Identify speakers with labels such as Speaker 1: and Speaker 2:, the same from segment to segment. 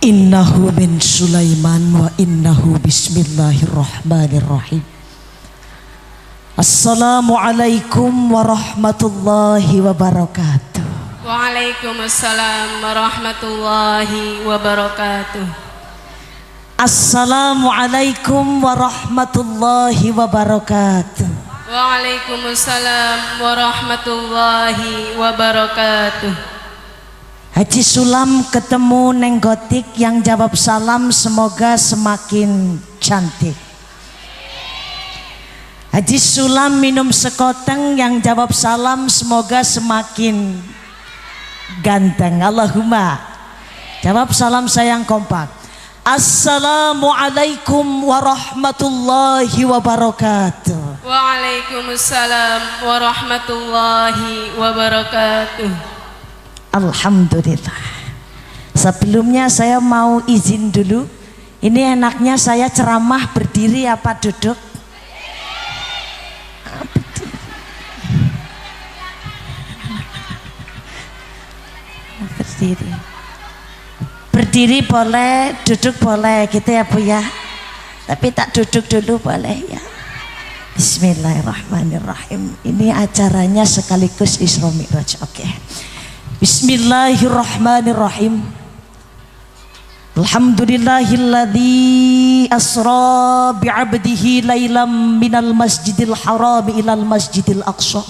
Speaker 1: Innahu min Sulaiman wa innahu bismillahirrahmanirrahim. Assalamualaikum warahmatullahi wabarakatuh.
Speaker 2: Waalaikumsalam warahmatullahi wabarakatuh.
Speaker 1: Assalamualaikum warahmatullahi wabarakatuh.
Speaker 2: Waalaikumsalam warahmatullahi wabarakatuh.
Speaker 1: Haji Sulam ketemu Neng Gotik yang jawab salam semoga semakin cantik. Haji Sulam minum sekoteng yang jawab salam semoga semakin ganteng. Allahumma jawab salam sayang kompak. Assalamualaikum warahmatullahi wabarakatuh.
Speaker 2: Waalaikumsalam warahmatullahi wabarakatuh.
Speaker 1: Alhamdulillah. Sebelumnya saya mau izin dulu. Ini enaknya saya ceramah berdiri apa duduk? Berdiri. Berdiri boleh, duduk boleh gitu ya Bu ya. Tapi tak duduk dulu boleh ya. Bismillahirrahmanirrahim. Ini acaranya sekaligus Isra Mi'raj. Oke. Bismillahirrahmanirrahim. Alhamdulillahilladzi asra bi'abdihi lailam minal masjidil haram ilal masjidil aqsa.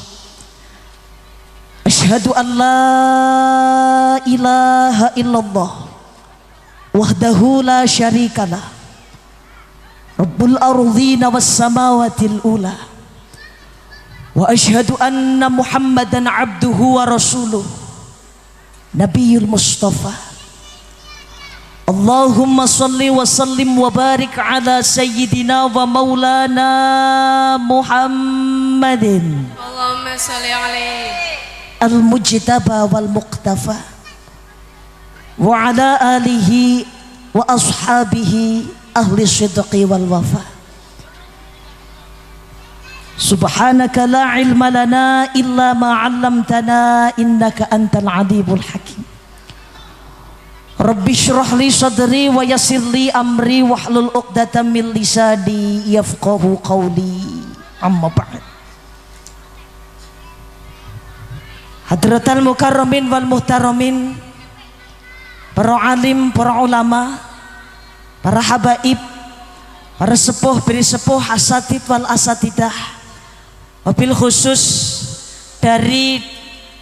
Speaker 1: Asyhadu an la ilaha illallah wahdahu la syarikalah Rabbul ardhina was samawatil ula. Wa asyhadu anna Muhammadan abduhu wa rasuluh Nabiyul Mustafa. Allahumma salli wa sallim wa barik ala sayyidina wa maulana Muhammadin.
Speaker 2: Allahumma salli alaihi
Speaker 1: al-mujtaba wal muqtafa wa ala alihi wa ashabihi ahli sidqi wal wafa. Subhanaka la ilma lana illa ma 'allamtana innaka antal alimul hakim. Rabbi shrah li sadri wa yassir li amri wahlul 'uqdatam min lisani yafqahu qawli. Amma ba'd. Hadratal mukarramin wal muhtaramin, para alim, para ulama, para habaib, para sepuh beri sepuh, asatid wal asatidah, mobil khusus dari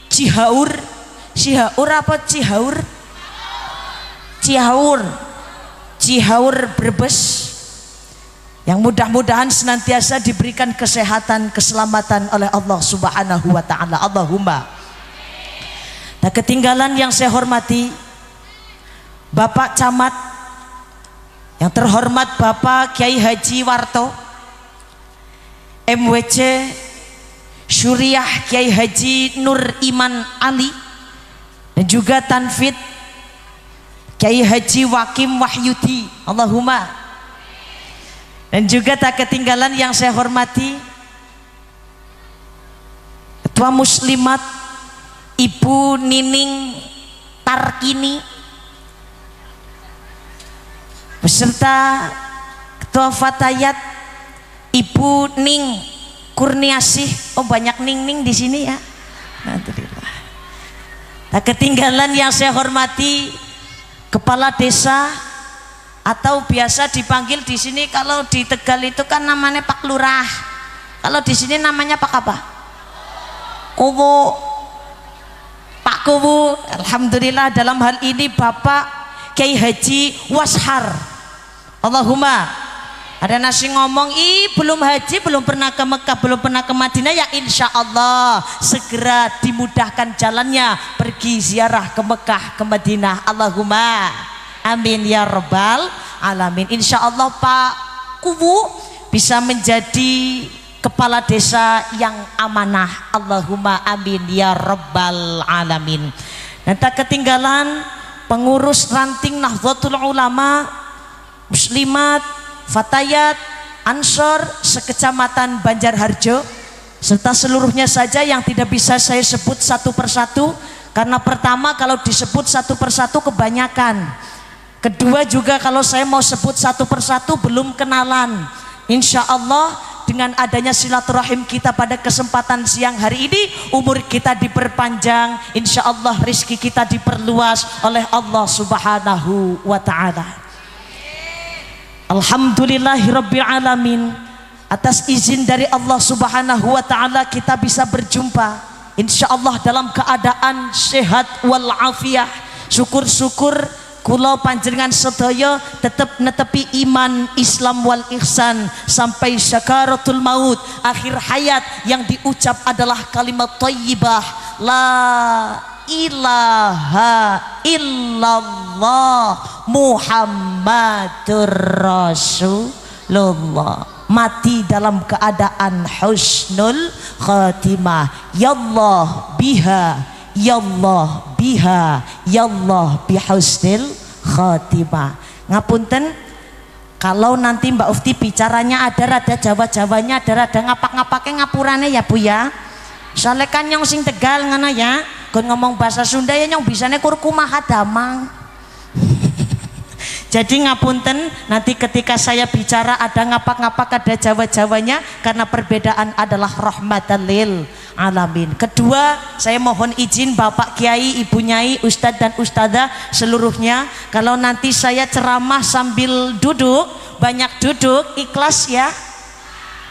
Speaker 1: Cihaur. Cihaur apa Cihaur? Cihaur Brebes, yang mudah-mudahan senantiasa diberikan kesehatan, keselamatan oleh Allah Subhanahu wa taala. Allahumma. Tak ketinggalan yang saya hormati Bapak Camat, yang terhormat Bapak Kiai Haji Warto MWC Syuriah Kiai Haji Nur Iman Ali, dan juga Tanfid Kiai Haji Wakim Wahyudi. Allahumma. Dan juga tak ketinggalan yang saya hormati Ketua Muslimat Ibu Nining Tarkini beserta Ketua Fatayat Ibu Ning Kurniasih. Oh, banyak ning-ning di sini ya. Alhamdulillah. Tak ketinggalan yang saya hormati Kepala Desa, atau biasa dipanggil di sini kalau di Tegal itu kan namanya Pak Lurah. Kalau di sini namanya Pak apa? Kubu. Pak Kubu. Alhamdulillah, dalam hal ini Bapak Kiai Haji Washar. Allahumma. Ada nasi ngomong, belum haji, belum pernah ke Mekah, belum pernah ke Madinah, ya insya Allah segera dimudahkan jalannya pergi ziarah ke Mekah, ke Madinah. Allahumma amin ya rabbal alamin. Insya Allah Pak Kubu bisa menjadi kepala desa yang amanah. Allahumma amin ya rabbal alamin. Dan tak ketinggalan pengurus ranting Nahdlatul Ulama, Muslimat, Fatayat, Ansor sekecamatan Banjarharjo, serta seluruhnya saja yang tidak bisa saya sebut satu persatu, karena pertama kalau disebut satu persatu kebanyakan. Kedua juga kalau saya mau sebut satu persatu belum kenalan. Insya Allah dengan adanya silaturahim kita pada kesempatan siang hari ini, umur kita diperpanjang, insya Allah rizki kita diperluas oleh Allah Subhanahu wa ta'ala. Alhamdulillahirabbil alamin. Atas izin dari Allah Subhanahu wa ta'ala kita bisa berjumpa insya Allah dalam keadaan sehat walafiat. Syukur-syukur kula panjenengan sedaya tetap netepi iman Islam wal ihsan sampai syakaratul maut, akhir hayat yang diucap adalah kalimat thayyibah la ilaha illallah Muhammadur Rasulullah. Mati dalam keadaan husnul khatimah. Yallah biha, yallah biha, yallah bihusnil khatimah. Ngapunten kalau nanti Mbak Ufti bicaranya ada rada Jawa-Jawanya, ada rada ngapak-ngapake ngapurane ya Bu ya. Soalnya kan yang sing Tegal ngana ya, kon ngomong bahasa Sunda ya yang bisane kurkumaha damang. Jadi ngapunten nanti ketika saya bicara ada ngapak-ngapak ada Jawa-Jawanya karena perbedaan adalah rahmatan lil alamin. Kedua, saya mohon izin Bapak Kiai, Ibu Nyai, Ustadz dan Ustadzah seluruhnya, kalau nanti saya ceramah sambil duduk, banyak duduk, ikhlas ya.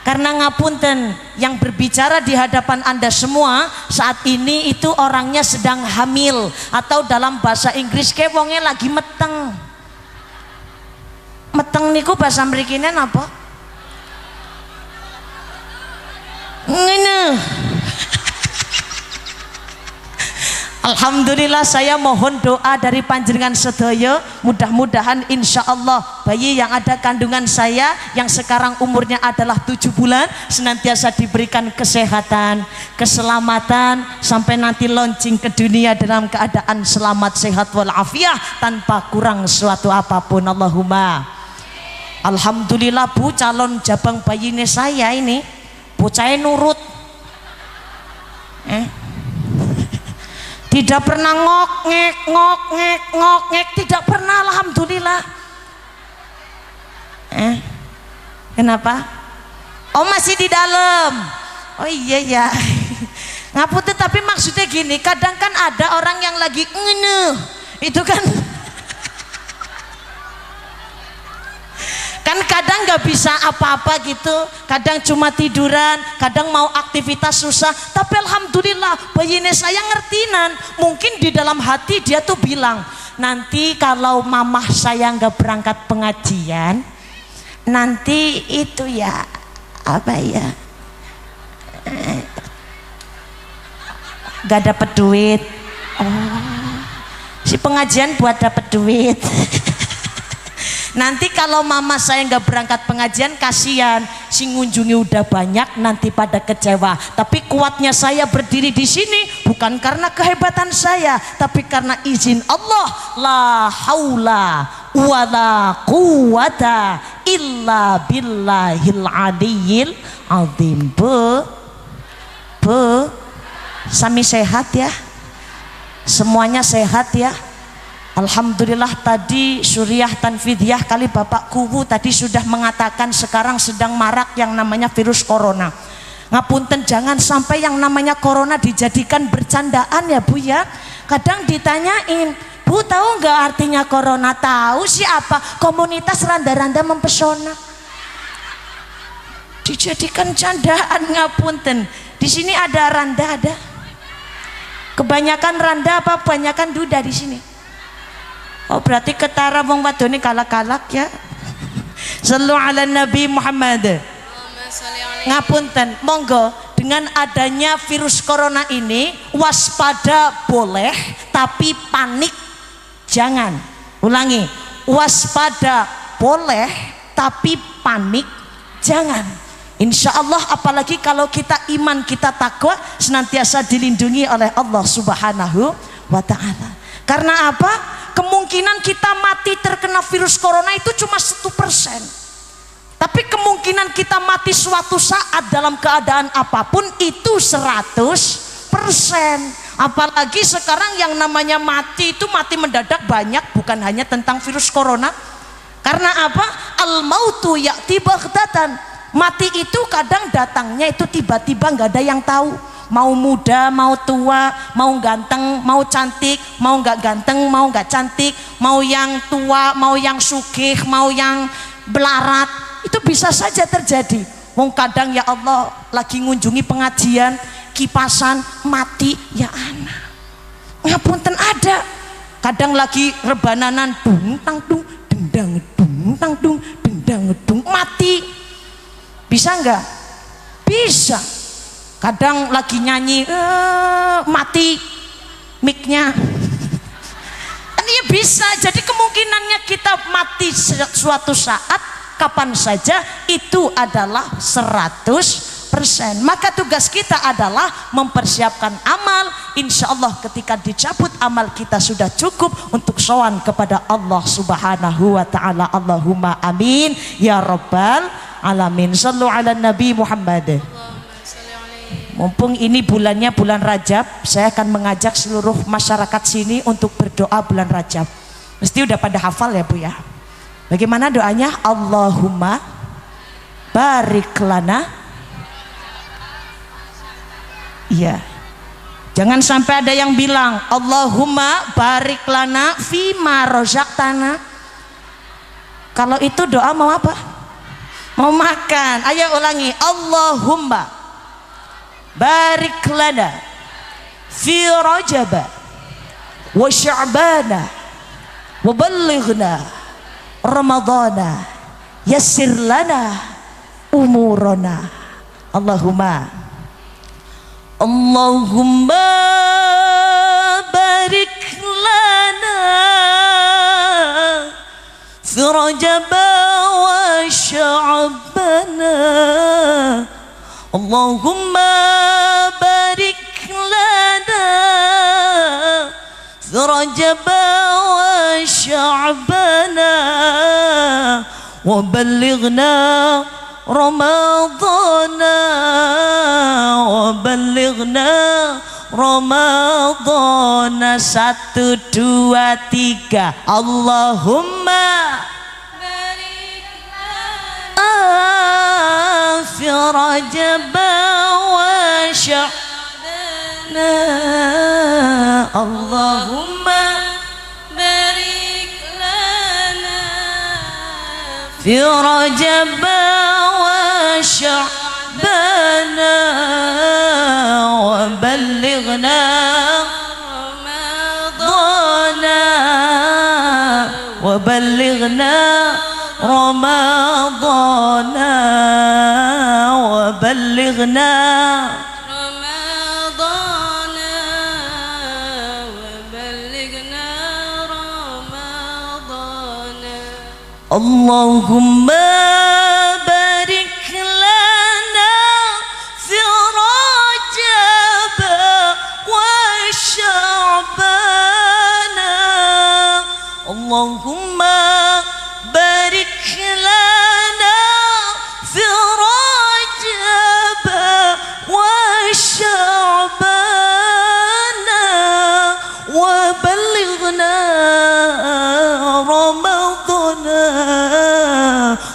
Speaker 1: Karena ngapunten, yang berbicara di hadapan Anda semua saat ini itu orangnya sedang hamil, atau dalam bahasa Inggris kayak wongnya lagi meteng. Meteng niku bahasa mrikine napa? Ngene. Alhamdulillah saya mohon doa dari panjenengan sedaya, mudah-mudahan insya Allah bayi yang ada kandungan saya yang sekarang umurnya adalah 7 bulan senantiasa diberikan kesehatan, keselamatan sampai nanti launching ke dunia dalam keadaan selamat, sehat walafiat tanpa kurang suatu apapun. Allahumma. Alhamdulillah Bu, calon jabang bayine saya ini bocahnya nurut. Tidak pernah ngok-ngek, tidak pernah, alhamdulillah. Kenapa? Oh masih di dalam. Oh iya ya. Ngapunten, tapi maksudnya gini, kadang kan ada orang yang lagi ngene, itu kan kan kadang nggak bisa apa-apa gitu, kadang cuma tiduran, kadang mau aktivitas susah, tapi alhamdulillah bayine saya ngertinan. Mungkin di dalam hati dia tuh bilang, nanti kalau mamah saya nggak berangkat pengajian, nanti itu ya apa ya, nggak dapet duit. Si pengajian buat dapet duit. Nanti kalau mama saya nggak berangkat pengajian, kasihan, si ngunjungi udah banyak, nanti pada kecewa. Tapi kuatnya saya berdiri di sini bukan karena kehebatan saya, tapi karena izin Allah. La haula wala quwata illa billahil aliyil azim. Bu, sami sehat ya, semuanya sehat ya. Alhamdulillah tadi Suriah Tanfidiyah kali Bapak Kuwu tadi sudah mengatakan sekarang sedang marak yang namanya virus corona. Ngapunten, jangan sampai yang namanya corona dijadikan bercandaan ya Bu ya. Kadang ditanyain, Bu tahu nggak artinya corona? Tahu sih apa? Komunitas randa-randa mempesona. Dijadikan candaan, ngapunten. Di sini ada randa, ada. Kebanyakan randa apa kebanyakan duda di sini? Oh berarti ketara wong wadone kalak-kalak ya. Sallu ala Nabi Muhammad. Ngapunten, monggo dengan adanya virus corona ini waspada boleh tapi panik jangan. Ulangi, waspada boleh tapi panik jangan. Insya Allah apalagi kalau kita iman, kita takwa senantiasa dilindungi oleh Allah Subhanahu wa ta'ala. Karena apa? Kemungkinan kita mati terkena virus corona itu cuma 1%. Tapi kemungkinan kita mati suatu saat dalam keadaan apapun itu 100%. Apalagi sekarang yang namanya mati itu mati mendadak banyak, bukan hanya tentang virus corona. Karena apa? Al mautu ya'ti baghtatan. Mati itu kadang datangnya itu tiba-tiba, nggak ada yang tahu. Mau muda, mau tua, mau ganteng, mau cantik, mau nggak ganteng, mau nggak cantik, mau yang tua, mau yang sugih, mau yang belarat, itu bisa saja terjadi. Wong kadang ya Allah lagi ngunjungi pengajian, kipasan mati, ya anak ngapunten ada. Kadang lagi rebananan dung tang dung dendang dung tang dung dendang dung mati. Bisa enggak? Bisa. Kadang lagi nyanyi mati mic-nya. Kan ya bisa. Jadi kemungkinannya kita mati suatu saat kapan saja itu adalah 100%. Maka tugas kita adalah mempersiapkan amal. Insya Allah ketika dicabut amal kita sudah cukup untuk sowan kepada Allah Subhanahu wa ta'ala. Allahumma amin ya rabbal alamin. Sallu ala Nabi Muhammad. Mumpung ini bulannya bulan Rajab, saya akan mengajak seluruh masyarakat sini untuk berdoa bulan Rajab. Mesti udah pada hafal ya Bu ya. Bagaimana doanya? Allahumma barik lana. Iya. Jangan sampai ada yang bilang Allahumma barik lana fima rozaqtana. Kalau itu doa mau apa? Mau makan. Ayo ulangi. Allahumma barik lana fi Rajab wa Sya'ban wa ballighna Ramadana yassir lana umurana. Allahumma barik lana fi Rajab wa Sya'ban. Allahumma barik lana fi Rajab wa Sya'ban wa ballighna Ramadana wa ballighna Ramadana. 1, 2, 3. Allahumma barik lana fi Rajab wa Sya'ban. Allahumma barik lana fi Rajab wa Sya'ban wa ballighna Ramadana wa ballighna Ramadana wa ballighna Ramadana wa ballighna Ramadana. Allahumma barik lana fi Rajab wa Sya'ban. Allahumma barik lana fi Rajab wa Sya'ban wa ballighna Ramadana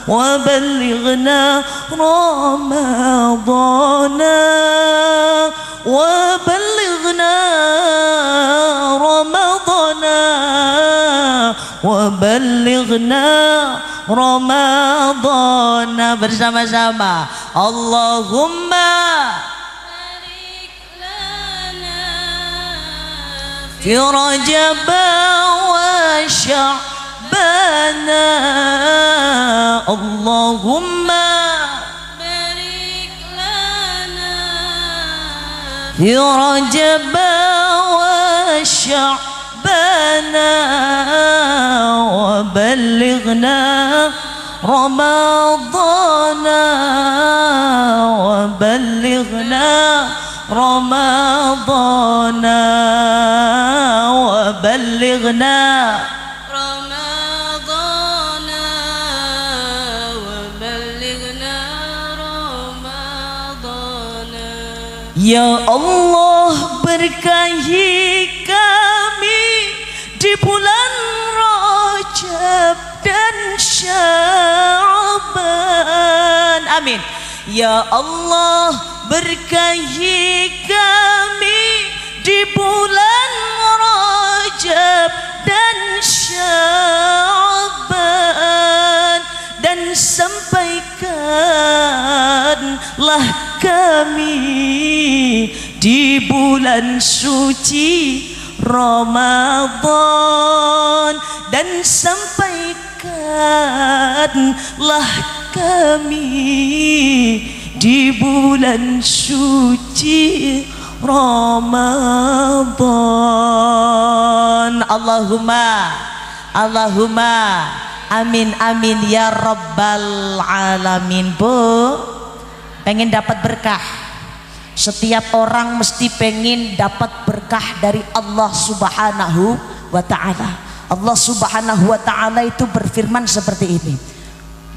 Speaker 1: wa ballighna Ramadana wa ballighna Ramadana wa ballighna Ramadana. Bersama-sama Allahumma barik lana fi Rajab wa Sya'ban. Allahumma barik lana fi Rajab wa Sya'ban wa ballighna Ramadana wa ballighna Ramadana wa ballighna Ramadana wa ballighna Ramadana. Ya Allah berkahi kami di bulan Rajab dan Sya'ban. Amin. Ya Allah, berkahi kami di bulan Rajab dan Sya'ban, dan sampaikanlah kami di bulan suci Ramadan, dan sampaikanlah kami di bulan suci Ramadan. Allahumma amin amin ya rabbal alamin. Bu, pengen dapat berkah? Setiap orang mesti pengen dapat berkah dari Allah Subhanahu wa ta'ala. Allah Subhanahu wa ta'ala itu berfirman seperti ini.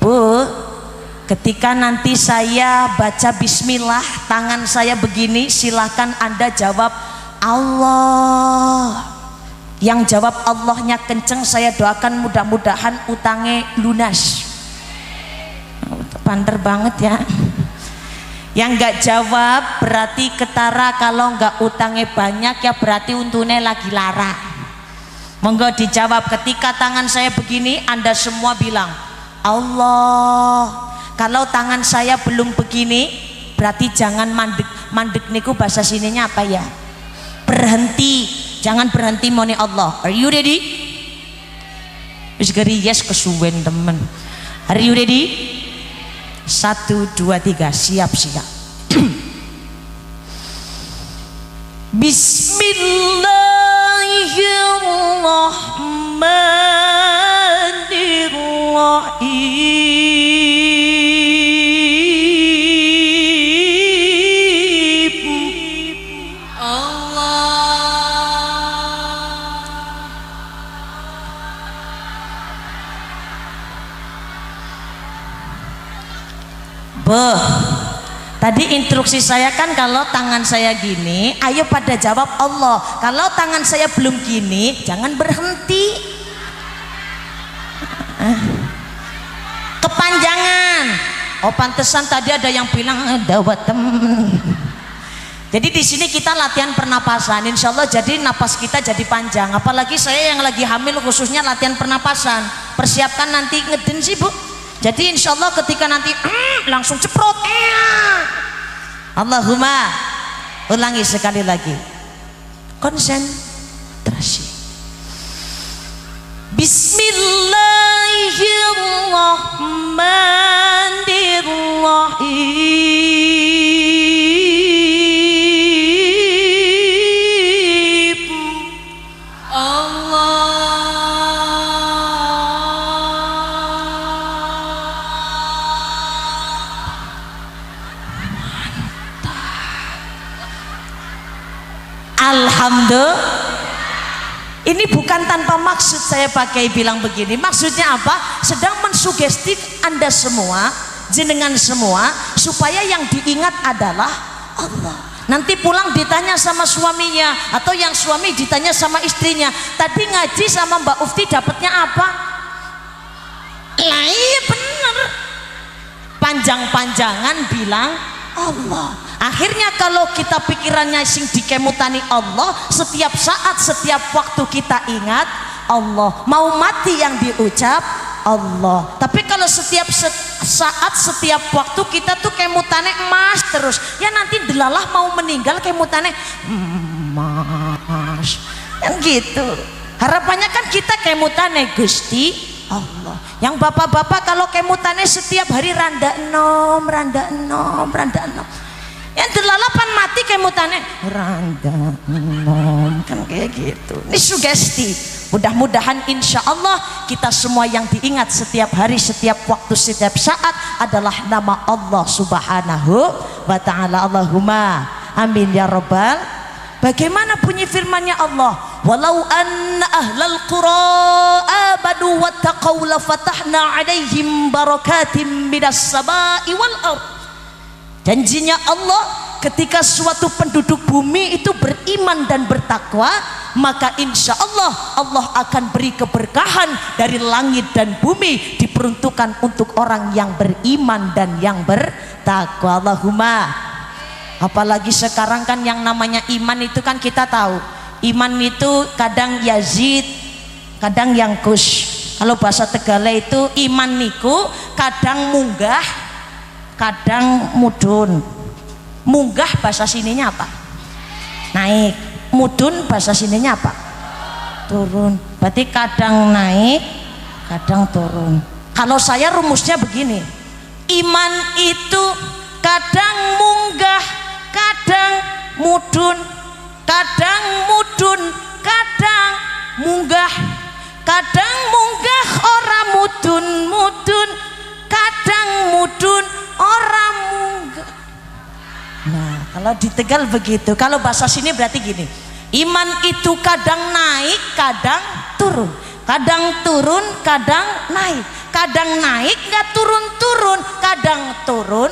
Speaker 1: Bu, ketika nanti saya baca bismillah, tangan saya begini, silahkan Anda jawab Allah. Yang jawab Allahnya kenceng, saya doakan mudah-mudahan utangnya lunas. Pander banget ya. Yang nggak jawab berarti ketara, kalau nggak utangnya banyak ya berarti untungnya lagi lara. Monggo dijawab. Ketika tangan saya begini, Anda semua bilang Allah. Kalau tangan saya belum begini, berarti jangan mandek. Mandek niku bahasa sininya apa ya? Berhenti. Jangan berhenti moni Allah. Are you ready? Wis geri yes kesuwen temen. Are you ready? 1, 2, 3, siap-siap. Bismillahirrahmanirrahim. Tadi instruksi saya kan kalau tangan saya gini, ayo pada jawab Allah. Kalau tangan saya belum gini, jangan berhenti. Kepanjangan. Oh pantesan tadi ada yang bilang dawat temen. Jadi di sini kita latihan pernapasan. Insya Allah jadi napas kita jadi panjang. Apalagi saya yang lagi hamil khususnya latihan pernapasan. Persiapkan nanti ngeden sih Bu. Jadi insya Allah ketika nanti langsung ceprot. Allahumma, ulangi sekali lagi. Konsentrasi. Bismillahirrahmanirrahim. Alhamdulillah. Ini bukan tanpa maksud saya pakai bilang begini. Maksudnya apa? Sedang mensugesti Anda semua, jenengan semua, supaya yang diingat adalah Allah. Nanti pulang ditanya sama suaminya, atau yang suami ditanya sama istrinya, tadi ngaji sama Mbak Ufti dapatnya apa? Lah iya bener. Panjang-panjangan bilang Allah. Akhirnya kalau kita pikirannya sing dikemutani Allah, setiap saat setiap waktu kita ingat Allah. Mau mati yang diucap Allah. Tapi kalau setiap saat setiap waktu kita tuh kemutane emas terus, ya nanti delalah mau meninggal kemutane emas yang gitu. Harapannya kan kita kemutane Gusti Allah. Yang bapak-bapak kalau kemutane setiap hari randa enom. Yang delalapan mati kemutane randa enom, kan kayak gitu. Ini sugesti. Mudah-mudahan insya Allah kita semua yang diingat setiap hari, setiap waktu, setiap saat adalah nama Allah Subhanahu wa ta'ala. Allahumma amin ya rabbal. Bagaimana bunyi firmannya Allah? Walau anna ahlal qura amanu wattaqaw la fatahna alaihim barakatim minas sama'i wal ardh. Janjinya Allah, ketika suatu penduduk bumi itu beriman dan bertakwa, maka insya Allah Allah akan beri keberkahan dari langit dan bumi, diperuntukkan untuk orang yang beriman dan yang bertakwa. Allahumma. Apalagi sekarang kan yang namanya iman itu kan kita tahu, iman itu kadang yazid, kadang yangkus. Kalau bahasa Tegalnya itu iman niku kadang munggah, kadang mudun. Munggah bahasa sininya apa? Naik. Mudun bahasa sininya apa? Turun. Berarti kadang naik, kadang turun. Kalau saya rumusnya begini, iman itu kadang munggah, kadang mudun, kadang mudun, kadang munggah, kadang munggah ora mudun, mudun kadang mudun ora munggah. Nah, kalau di Tegal begitu. Kalau bahasa sini berarti gini, iman itu kadang naik, kadang turun, kadang turun, kadang naik, kadang naik nggak turun-turun, kadang turun.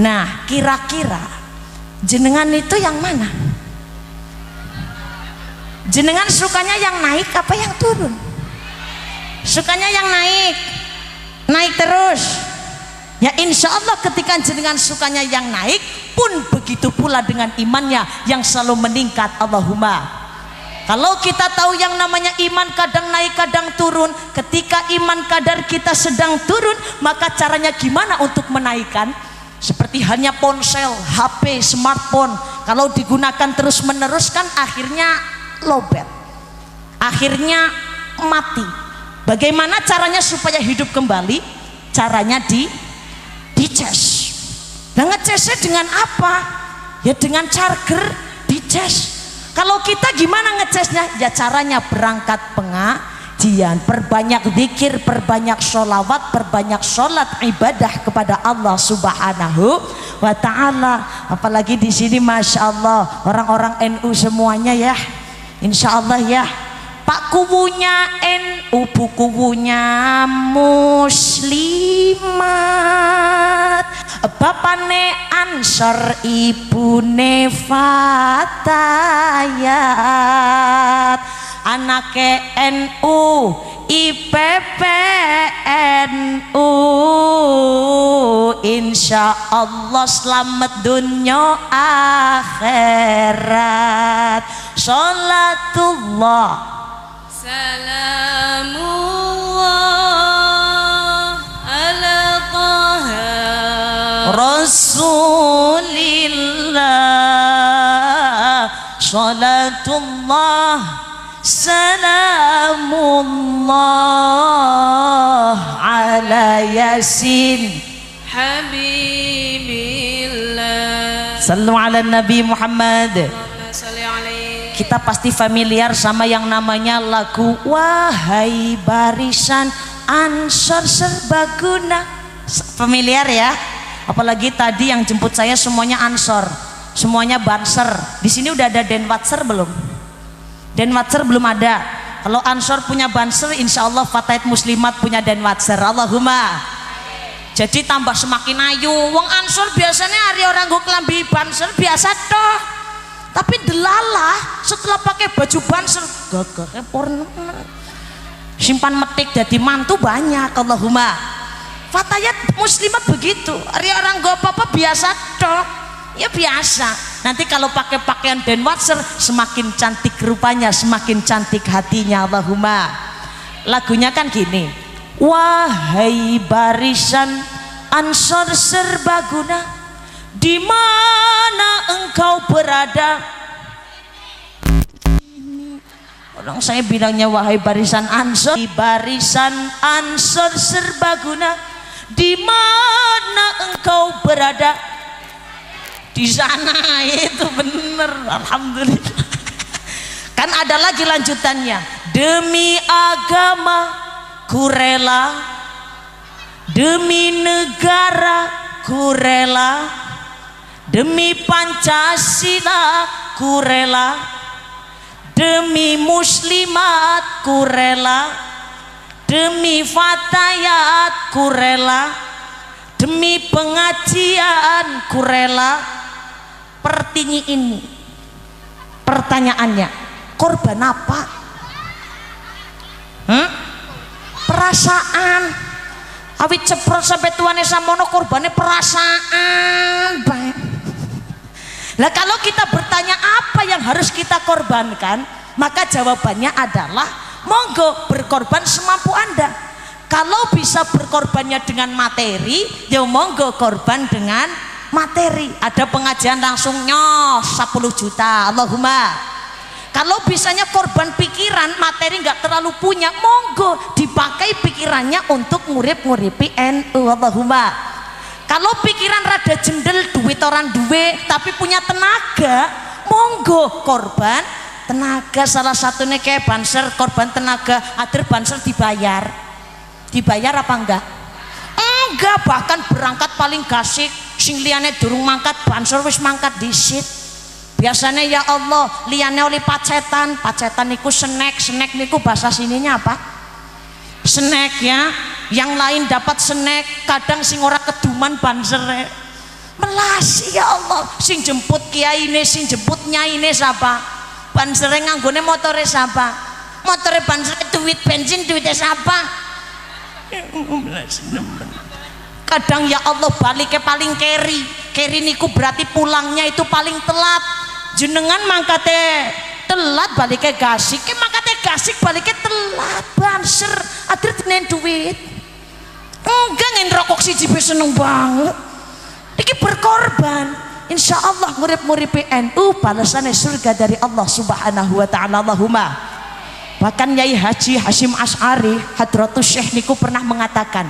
Speaker 1: Nah, kira-kira jenengan itu yang mana? Jenengan sukanya yang naik apa yang turun? Sukanya yang naik, naik terus. Ya insya Allah ketika jenengan sukanya yang naik pun begitu pula dengan imannya yang selalu meningkat. Allahumma. Kalau kita tahu yang namanya iman kadang naik kadang turun, ketika iman kadar kita sedang turun, maka caranya gimana untuk menaikkan? Seperti hanya ponsel, HP, smartphone, kalau digunakan terus menerus kan akhirnya lowbat, akhirnya mati. Bagaimana caranya supaya hidup kembali? Caranya dicas. Nah, ngecasnya dengan apa? Ya dengan charger, dicas. Kalau kita gimana ngecasnya? Ya caranya berangkat pengajian, perbanyak zikir, perbanyak sholawat, perbanyak sholat ibadah kepada Allah Subhanahu wa Ta'ala. Apalagi di sini masya Allah orang-orang NU semuanya ya, insya Allah ya. Pak kubunya NU, bu kubunya muslimat, bapane Ansor, ibune Fatayat, anake NU, IPP NU, insya Allah selamat dunia akhirat. Sholatullah
Speaker 2: Salamullah ala taha
Speaker 1: Rasulillah, sholatullah salamullah ala Yasin
Speaker 2: Habibillah.
Speaker 1: Sallu ala Nabi Muhammad.
Speaker 2: Allahumma shalli alaihi.
Speaker 1: Kita pasti familiar sama yang namanya lagu Wahai Barisan Ansor Serbaguna. Familiar ya? Apalagi tadi yang jemput saya semuanya Ansor, semuanya Banser. Di sini udah ada Denwatser belum? Denwatser belum ada. Kalau Ansor punya Banser, insya Allah Fatayat Muslimat punya Denwatser. Allahumma. Jadi tambah semakin ayu. Wong Ansor biasanya hari orang gue kelambi Banser biasa toh. Tapi delalah setelah pakai baju Banser gagah porno, simpan metik jadi mantu banyak. Allahumma. Fatayat Muslimat begitu, hari orang gak apa-apa biasa toh, ya biasa. Nanti kalau pakai pakaian Denwatser semakin cantik rupanya, semakin cantik hatinya. Allahumma. Lagunya kan gini, wahai barisan Ansor serbaguna, di mana engkau berada? Orang saya bilangnya wahai barisan Ansor, di barisan Ansor serbaguna, di mana engkau berada? Di sana. Itu bener, alhamdulillah. Kan ada lagi lanjutannya, demi agama ku rela, demi negara ku rela, demi Pancasila ku rela, demi muslimat ku rela, demi Fatayat ku rela, demi pengajian kurela pertinyi ini. Pertanyaannya, korban apa? Perasaan. Awit ceprot sampai tuane samono korbannya perasaan. Lah kalau kita bertanya apa yang harus kita korbankan, maka jawabannya adalah monggo berkorban semampu Anda. Kalau bisa berkorbannya dengan materi, ya monggo korban dengan materi. Ada pengajian langsung nyos 10 juta, Allahumma. Kalau bisanya korban pikiran, materi nggak terlalu punya, monggo dipakai pikirannya untuk ngurip-nguripi NU, Allahumma. Kalau pikiran rada jendel, duit orang duwe tapi punya tenaga, monggo korban tenaga. Salah satunya kayak banser, korban tenaga. Adir banser dibayar apa enggak? Enggak, bahkan berangkat paling gasik, sing liyane durung mangkat banser wis mangkat disit. Biasanya ya Allah liyane oleh pacetan niku snack niku bahasa sininya apa? Snack ya. Yang lain dapat snack, kadang sing ora keduman bansere. Melasi ya Allah, sing jemput kiyaine, sing jemput nyaine sapa? Bansere nganggone motore sapa? Motore bansere duit bensin duitnya sapa? Kadang ya Allah baliknya paling keri niku berarti pulangnya itu paling telat. Jenengan mangkate telat baliknya gasik, mangkate gasik baliknya telat banser. Adir tenen duit. Enggak ngerokok siji seneng banget. Iki berkorban. Insya Allah ngurip-nguripi NU balasannya surga dari Allah Subhanahu wa ta'ala, Allahumma. Bahkan Yai Haji Hasyim Asy'ari Hadratus Syekh niku pernah mengatakan,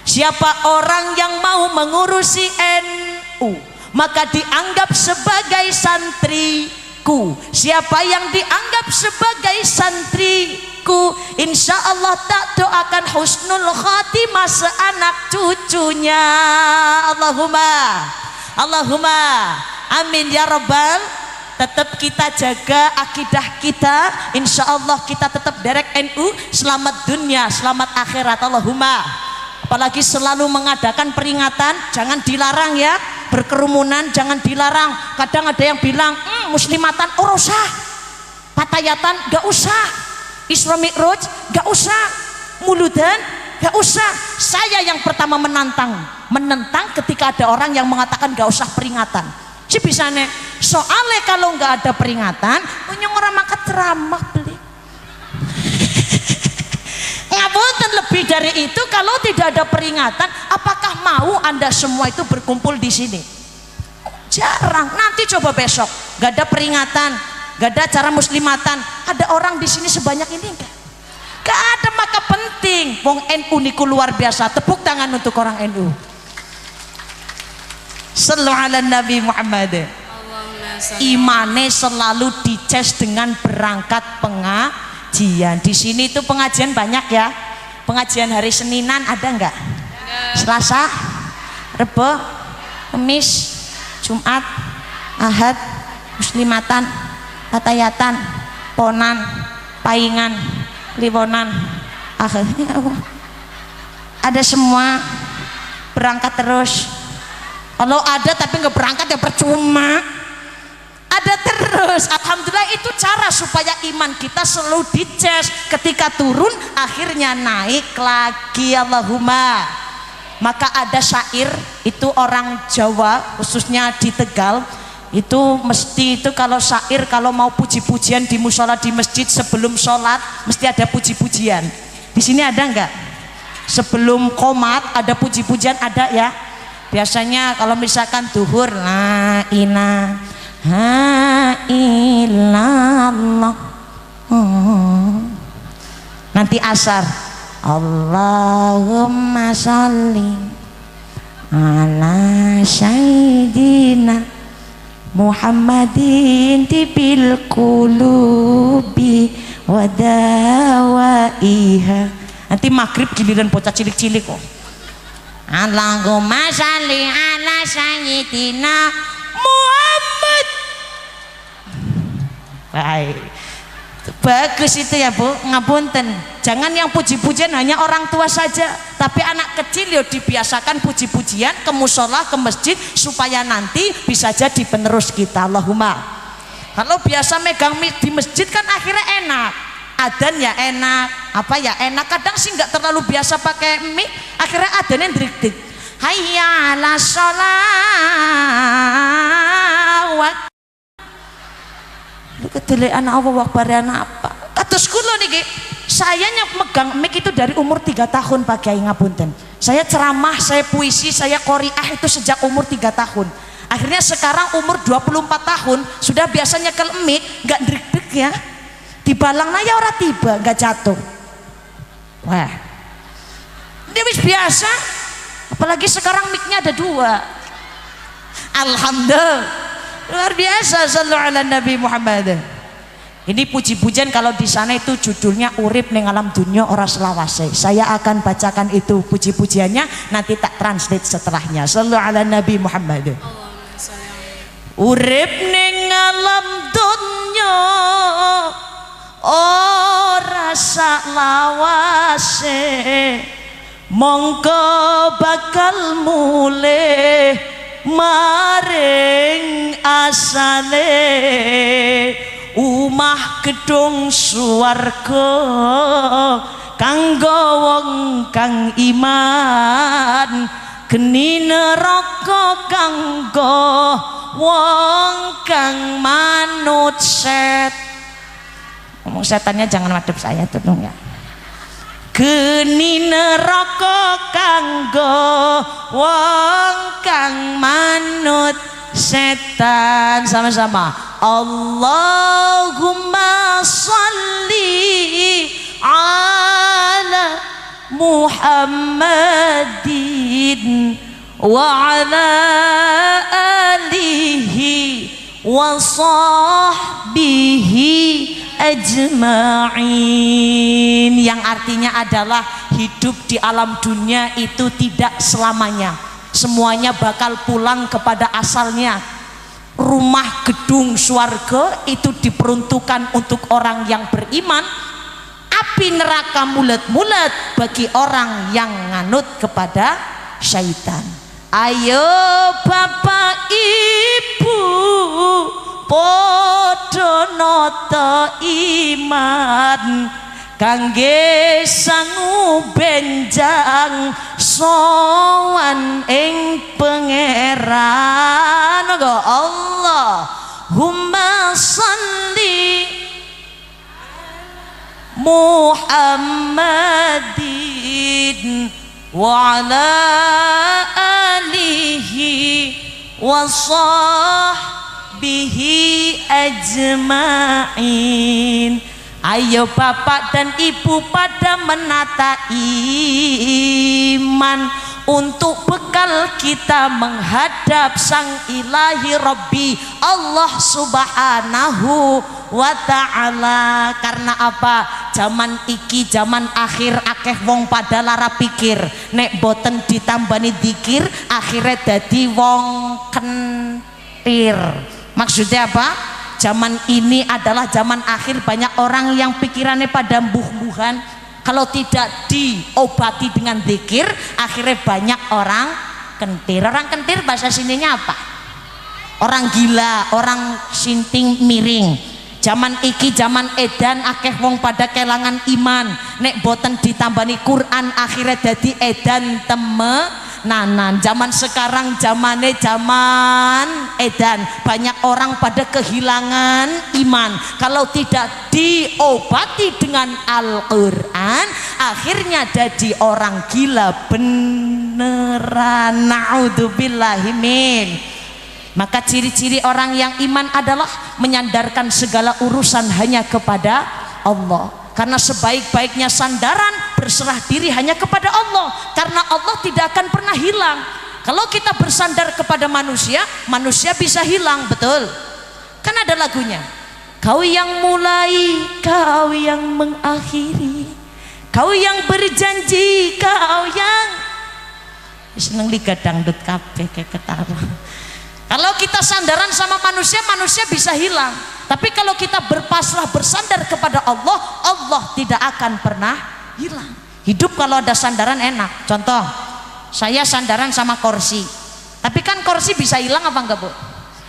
Speaker 1: siapa orang yang mau mengurusi NU maka dianggap sebagai santriku. Siapa yang dianggap sebagai santriku, insya Allah tak doakan husnul khatimah seanak cucunya. Allahumma amin ya rabbal. Tetap kita jaga akidah kita, insya Allah kita tetap derek NU, selamat dunia selamat akhirat, Allahumma. Apalagi selalu mengadakan peringatan, jangan dilarang ya, berkerumunan jangan dilarang. Kadang ada yang bilang muslimatan usah, patayatan gak usah, Isra Mi'raj gak usah, muludan gak usah. Saya yang pertama menentang ketika ada orang yang mengatakan gak usah peringatan. Si bisane soalnya kalau nggak ada peringatan punya orang maka ceramah beli. Ngapunten, lebih dari itu kalau tidak ada peringatan, apakah mau Anda semua itu berkumpul di sini? Jarang. Nanti coba besok nggak ada peringatan, nggak ada acara muslimatan, ada orang di sini sebanyak ini enggak? Gak ada, maka penting. Wong NU niku luar biasa. Tepuk tangan untuk orang NU. Sallu ala Nabi Muhammad. Imane selalu dices dengan berangkat pengajian. Di sini itu pengajian banyak ya. Pengajian hari Seninan ada enggak? Selasa, Rebo, Kamis, Jumat, Ahad, muslimatan, patayatan, ponan, paingan, liwonan, akhirnya ada semua. Berangkat terus. Kalau ada tapi nggak berangkat ya percuma. Ada terus. Alhamdulillah, itu cara supaya iman kita selalu dices. Ketika turun akhirnya naik lagi, Allahumma. Maka ada syair itu orang Jawa khususnya di Tegal itu mesti itu kalau syair kalau mau puji-pujian di musola di masjid sebelum sholat mesti ada puji-pujian. Di sini ada nggak? Sebelum qomat ada puji-pujian, ada ya? Biasanya kalau misalkan duhur la ilaha illallah, nanti asar Allahumma sholli ala sayyidina Muhammadin tibil qulubi wadawaiha. Nanti maghrib giliran bocah cilik-cilik kok. Allahumma sholli ala sayyidina Muhammad. Baik. Bagus itu ya Bu, ngapunten. Jangan yang puji-pujian hanya orang tua saja, tapi anak kecil ya dibiasakan puji-pujian ke musola, ke masjid supaya nanti bisa jadi penerus kita. Allahumma. Kalau biasa megang mic di masjid kan akhirnya enak. Adzan ya enak, apa ya enak. Kadang sih nggak terlalu biasa pakai mic, akhirnya adzannya drik-drik. Hayya 'alas sholawat. Kedelekan Allah wakbar apa? Kados kula niki, saya megang mic itu dari umur 3 tahun Pak Kiai ngapunten. Saya ceramah, saya puisi, saya qoriah itu sejak umur 3 tahun. Akhirnya sekarang umur 24 tahun sudah biasanya nyekel mic nggak drik-drik ya. Dibalangna ya ora tiba, nggak jatuh. Wah. Ini wis biasa. Apalagi sekarang mic-nya ada 2. Alhamdulillah. Luar biasa. Sallu ala Nabi Muhammad. Ini puji-pujian kalau di sana itu judulnya urip ning alam dunia ora selawase. Saya akan bacakan itu puji-pujiannya, nanti tak translate setelahnya. Sallu ala Nabi Muhammad. Urip ning alam dunya ora selawase, mongko bakal mulih maring asale umah gedung swarga kanggo wong kang iman, geni neraka kanggo wong kang manut set. Ngomong setannya jangan madhep saya tolong ya. Geni neraka kanggo wong kang manut setan. Sama-sama Allahumma sholli ala Muhammadin wa ala alihi wa sahbihi ajma'in, yang artinya adalah hidup di alam dunia itu tidak selamanya, semuanya bakal pulang kepada asalnya. Rumah gedung swarga itu diperuntukkan untuk orang yang beriman, api neraka mulet-mulet bagi orang yang nganut kepada syaitan. Ayo Bapak Ibu padha nata iman kangge sangu benjang sowan ing pangeran. Allahumma sholli Muhammadin wa ala alihi wa sahbihi ajma'in. Ayo Bapak dan Ibu pada menata iman untuk bekal kita menghadap Sang Ilahi Rabbi Allah Subhanahu wa ta'ala. Karena apa? Zaman iki zaman akhir akeh wong pada lara pikir nek boten ditambani dzikir akhirnya dadi wong kentir. Maksudnya apa? Zaman ini adalah zaman akhir, banyak orang yang pikirannya pada mbuh-mbuhan. Kalau tidak diobati dengan zikir, akhirnya banyak orang kentir. Orang kentir bahasa sininya apa? Orang gila, orang sinting miring. Zaman iki zaman edan akeh wong pada kelangan iman. Nek boten ditambani Quran akhirnya dadi edan temenanan. Zaman sekarang zamane zaman edan, banyak orang pada kehilangan iman. Kalau tidak diobati dengan Al-Quran akhirnya jadi orang gila beneran. Na'udzubillahimin. Maka ciri-ciri orang yang iman adalah menyandarkan segala urusan hanya kepada Allah. Karena sebaik-baiknya sandaran berserah diri hanya kepada Allah. Karena Allah tidak akan pernah hilang. Kalau kita bersandar kepada manusia, manusia bisa hilang, betul? Kan ada lagunya. Kau yang mulai, kau yang mengakhiri, kau yang berjanji, kau yang seneng liga dangdut kabeh kayak ketawa. Kalau kita sandaran sama manusia, manusia bisa hilang. Tapi kalau kita berpasrah bersandar kepada Allah, Allah tidak akan pernah hilang. Hidup kalau ada sandaran enak. Contoh, saya sandaran sama kursi. Tapi kan kursi bisa hilang apa enggak, Bu?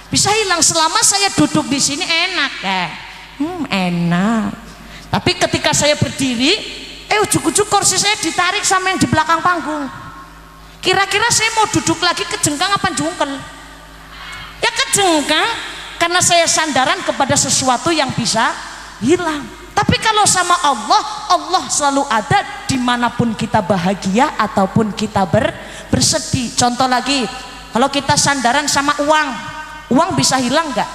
Speaker 1: Bisa hilang selama saya duduk di sini enak ya. Enak. Tapi ketika saya berdiri, ujuk-ujuk kursi saya ditarik sama yang di belakang panggung. Kira-kira saya mau duduk lagi kejengkang apa jungkel? Ya kejengkang, karena saya sandaran kepada sesuatu yang bisa hilang. Tapi kalau sama Allah, Allah selalu ada dimanapun kita bahagia ataupun kita bersedih. Contoh lagi, kalau kita sandaran sama uang, uang bisa hilang nggak?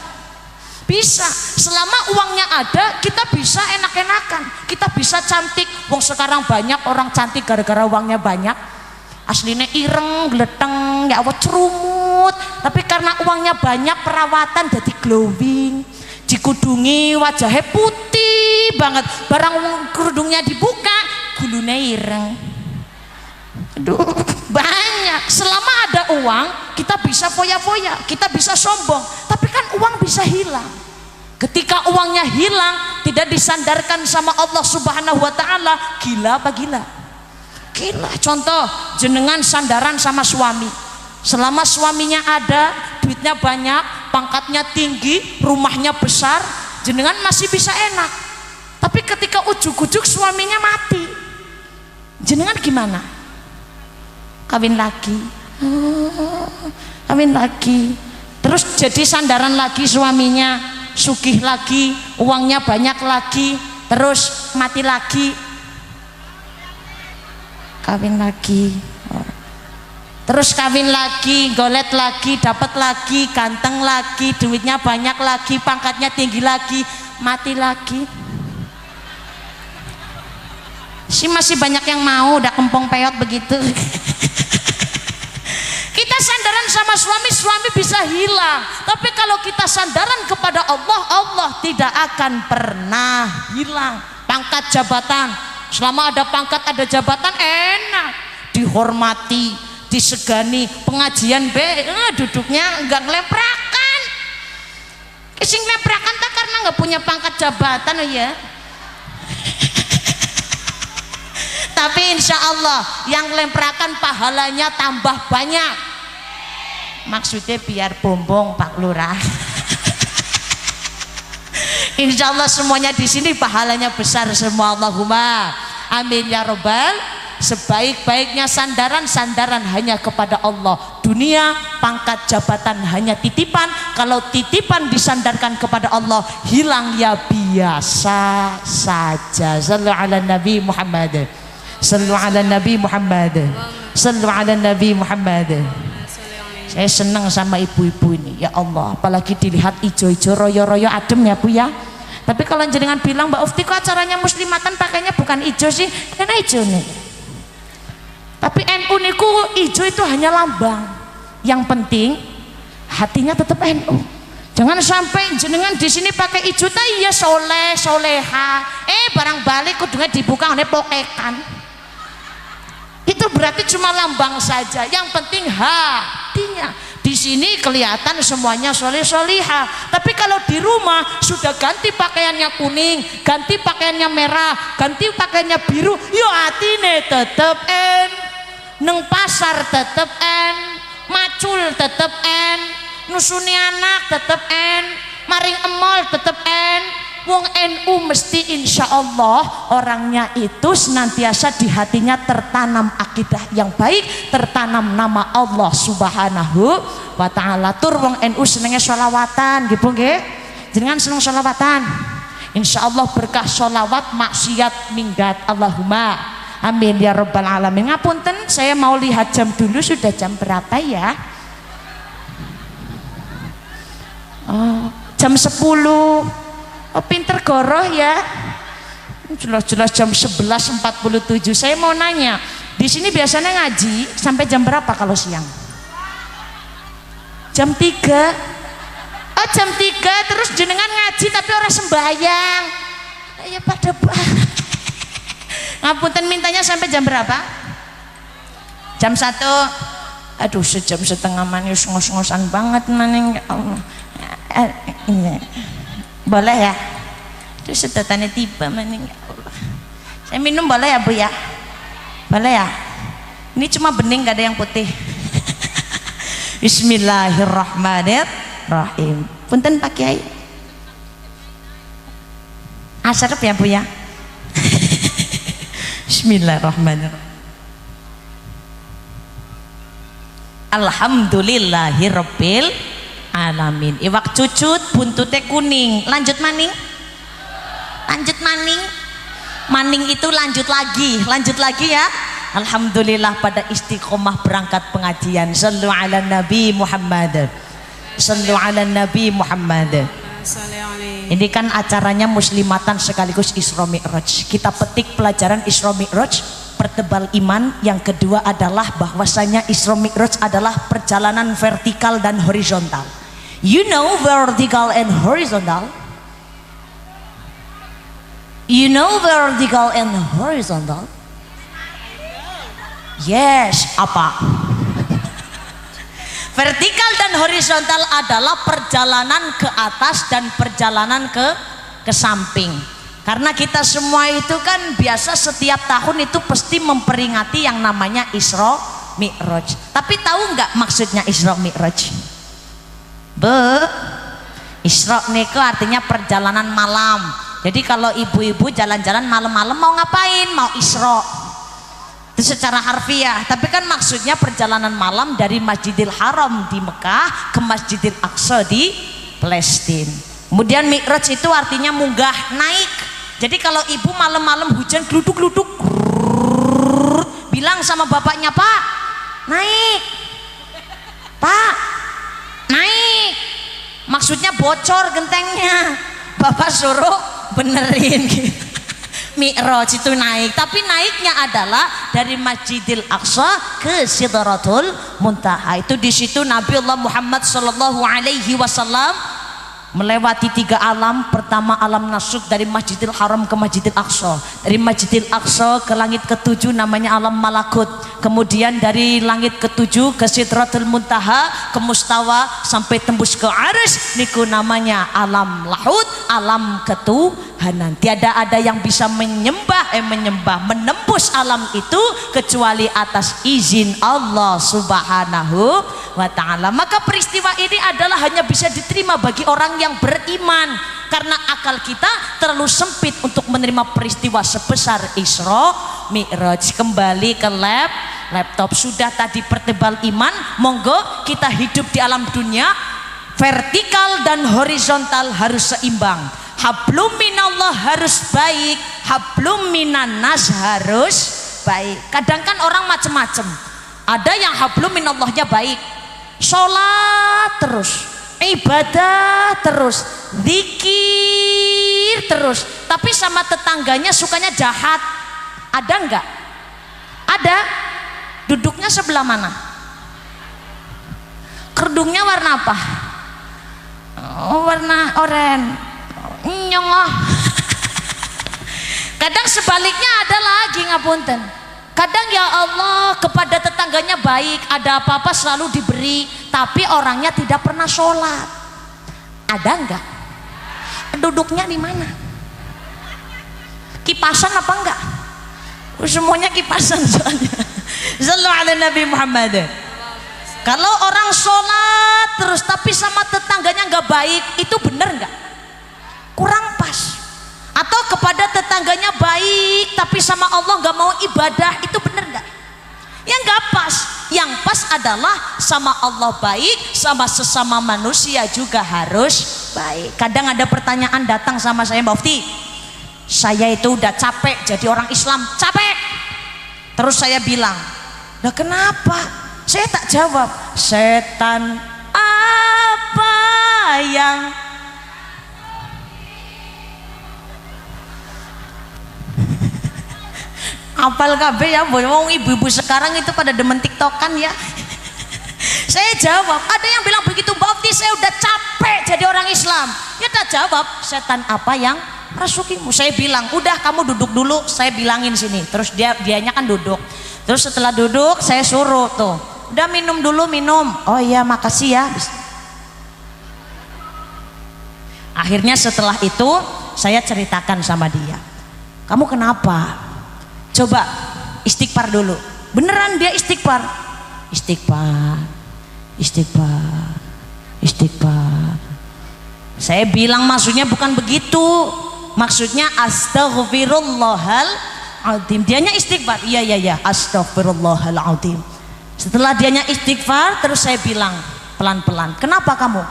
Speaker 1: Bisa. Selama uangnya ada, kita bisa enak-enakan, kita bisa cantik. Wong sekarang banyak orang cantik gara-gara uangnya banyak. Aslinya ireng, gleteng, ya Allah cerumut. Tapi karena uangnya banyak, perawatan jadi glowing. Dikudungi wajahnya putih banget. Barang kerudungnya dibuka, gulune ireng. Aduh, banyak. Selama ada uang, kita bisa foya-foya, kita bisa sombong. Tapi kan uang bisa hilang. Ketika uangnya hilang, tidak disandarkan sama Allah Subhanahu wa Ta'ala, gila apa gila? Gila. Contoh, jenengan sandaran sama suami. Selama suaminya ada, duitnya banyak, pangkatnya tinggi, rumahnya besar, jenengan masih bisa enak. Tapi ketika ujuk-ujuk suaminya mati, jenengan gimana? Kawin lagi, kawin lagi, terus jadi sandaran lagi suaminya, sugih lagi, uangnya banyak lagi, terus mati lagi, kawin lagi, terus kawin lagi, golet lagi, dapat lagi, ganteng lagi, duitnya banyak lagi, pangkatnya tinggi lagi, mati lagi. Si masih banyak yang mau, udah kempong peot begitu. Kita sandaran sama suami, suami bisa hilang. Tapi kalau kita sandaran kepada Allah, Allah tidak akan pernah hilang. Pangkat jabatan, selama ada pangkat ada jabatan enak, dihormati, disegani. Pengajian duduknya enggak ngeleprakan. Sing ngeleprakan tak karena nggak punya pangkat jabatan ya. Tapi insya Allah yang lemprakan pahalanya tambah banyak. Maksudnya biar bombong Pak Lurah. Insya Allah semuanya di sini pahalanya besar semua. Allahumma amin ya robbal. Sebaik-baiknya sandaran, sandaran hanya kepada Allah. Dunia, pangkat jabatan hanya titipan. Kalau titipan disandarkan kepada Allah, hilang ya biasa saja. Sallu ala Nabi Muhammad. Sallu ala Nabi Muhammad. Sallu ala Nabi Muhammad. Saya senang sama ibu-ibu ini, ya Allah. Apalagi dilihat ijo-ijo, royo-royo, adem ya Bu ya. Tapi kalau jenengan bilang Mbak Ufti kok acaranya muslimatan pakainya bukan ijo sih, karena ijo nih. Tapi NU niku ijo itu hanya lambang. Yang penting hatinya tetap NU. Jangan sampai jenengan di sini pakai ijo ta iya soleh, soleha. Barang balik kudungnya dibuka oleh pokekan. Itu berarti cuma lambang saja. Yang penting hatinya. Di sini kelihatan semuanya soleh soliha. Tapi kalau di rumah sudah ganti pakaiannya kuning, ganti pakaiannya merah, ganti pakaiannya biru, yo hatine tetep neng pasar tetep macul tetep nusuni anak tetep maring emol tetep wong NU mesti insya Allah orangnya itu senantiasa di hatinya tertanam akidah yang baik, tertanam nama Allah Subhanahu wa Ta'ala. Tur wong NU senengnya sholawatan gitu nggih, jenengan seneng sholawatan, insya Allah berkah sholawat maksiat minggat. Allahumma amin ya robbal alamin. Ngapunten saya mau lihat jam dulu, sudah jam berapa ya? Jam 10. Pinter goroh ya. Jelas-jelas jam 11.47. Saya mau nanya, di sini biasanya ngaji sampai jam berapa kalau siang? Jam 3. Oh jam 3 terus jenengan ngaji tapi orang sembahyang. Ya pada ngapunten mintanya sampai jam berapa? Jam 1. Aduh sejam setengah manis ngos-ngosan banget maning ya Allah. Boleh ya? Itu sedotannya tiba maning ya Allah. Saya minum boleh ya Bu ya? Boleh ya? Ini cuma bening gak ada yang putih. Bismillahirrahmanirrahim. Punten Pak Kiai. Asarep ya Bu ya? Bismillahirrahmanirrahim. Alhamdulillahirabbil alamin. Iwak cucut buntutnya kuning. Lanjut maning. Lanjut maning. Maning itu lanjut lagi ya. Alhamdulillah pada istiqomah berangkat pengajian. Sallu ala Nabi Muhammad. Sallu ala Nabi Muhammad. Ini kan acaranya muslimatan sekaligus Isra Mi'raj. Kita petik pelajaran Isra Mi'raj, pertebal iman. Yang kedua adalah bahwasanya Isra Mi'raj adalah perjalanan vertikal dan horizontal. You know vertical and horizontal? You know vertical and horizontal? Yes, apa? Vertikal dan horizontal adalah perjalanan ke atas dan perjalanan ke samping. Karena kita semua itu kan biasa setiap tahun itu pasti memperingati yang namanya Isra Mi'raj. Tapi tahu nggak maksudnya Isra Mi'raj? Isra niku artinya perjalanan malam. Jadi kalau ibu-ibu jalan-jalan malam-malam mau ngapain? Mau Isra. Itu secara harfiah, tapi kan maksudnya perjalanan malam dari Masjidil Haram di Mekah ke Masjidil Aqsa di Palestina. Kemudian Mi'raj itu artinya munggah, naik. Jadi kalau ibu malam-malam hujan gluduk-gluduk, bilang sama bapaknya, Pak, naik. Pak, naik. Maksudnya bocor gentengnya. Bapak suruh benerin gitu. Mi'raj itu naik, tapi naiknya adalah dari Masjidil Aqsa ke Sidratul Muntaha. Itu di situ Nabi Allah Muhammad sallallahu alaihi wasallam melewati 3 alam. Pertama alam nasuk dari Masjidil Haram ke Masjidil Aqsa. Dari Masjidil Aqsa ke langit ke-7 namanya alam malakut. Kemudian dari langit ke-7 ke Sidratul Muntaha, ke Mustawa sampai tembus ke Arsy, niku namanya alam lahud, alam ketuhanan. Tiada ada yang bisa menyembah menembus alam itu kecuali atas izin Allah Subhanahu wa ta'ala. Maka peristiwa ini adalah hanya bisa diterima bagi orang yang beriman, karena akal kita terlalu sempit untuk menerima peristiwa sebesar Isra Mi'raj. Kembali ke laptop. Sudah tadi pertebal iman, monggo kita hidup di alam dunia vertikal dan horizontal harus seimbang. Hablum minallah harus baik, hablum minan nas harus baik. Kadang kan orang macem-macem, ada yang hablum minallahnya baik, sholat terus, ibadah terus, zikir terus, tapi sama tetangganya sukanya jahat. Ada enggak? Ada. Duduknya sebelah mana? Kerudungnya warna apa? Oh, warna oranye. Nyongoh. Kadang sebaliknya ada lagi, ngapunten. Kadang ya Allah kepada tetangganya baik, ada apa-apa selalu diberi, tapi orangnya tidak pernah sholat. Ada enggak? Duduknya di mana? Kipasan apa enggak? Semuanya kipasan soalnya. Sallallahu ala Nabi Muhammad. Kalau orang sholat terus tapi sama tetangganya nggak baik, itu benar nggak? Kurang pas. Atau kepada tetangganya baik tapi sama Allah nggak mau ibadah, itu benar nggak? Ya nggak pas. Yang pas adalah sama Allah baik, sama sesama manusia juga harus baik. Kadang ada pertanyaan datang sama saya, Mbak Ufti, saya itu udah capek jadi orang Islam, capek. Terus saya bilang, nah kenapa? Saya tak jawab. Setan apa yang apal kabeh ya, wong ibu-ibu sekarang itu pada demen tiktokan ya. Saya jawab, ada yang bilang begitu, Mbak Ufti saya udah capek jadi orang Islam. Ya tak jawab, setan apa yang rasukimu? Saya bilang, udah kamu duduk dulu, saya bilangin sini. Terus dianya kan duduk. Terus setelah duduk saya suruh tuh, udah minum dulu, minum. Oh iya makasih ya. Akhirnya setelah itu saya ceritakan sama dia, kamu kenapa? Coba istighfar dulu. Beneran dia istighfar. Istighfar, istighfar, istighfar. Saya bilang maksudnya bukan begitu. Maksudnya astaghfirullahal azim. Dianya istighfar. Iya, astaghfirullahaladzim. Setelah dianya istighfar, terus saya bilang pelan-pelan, kenapa kamu?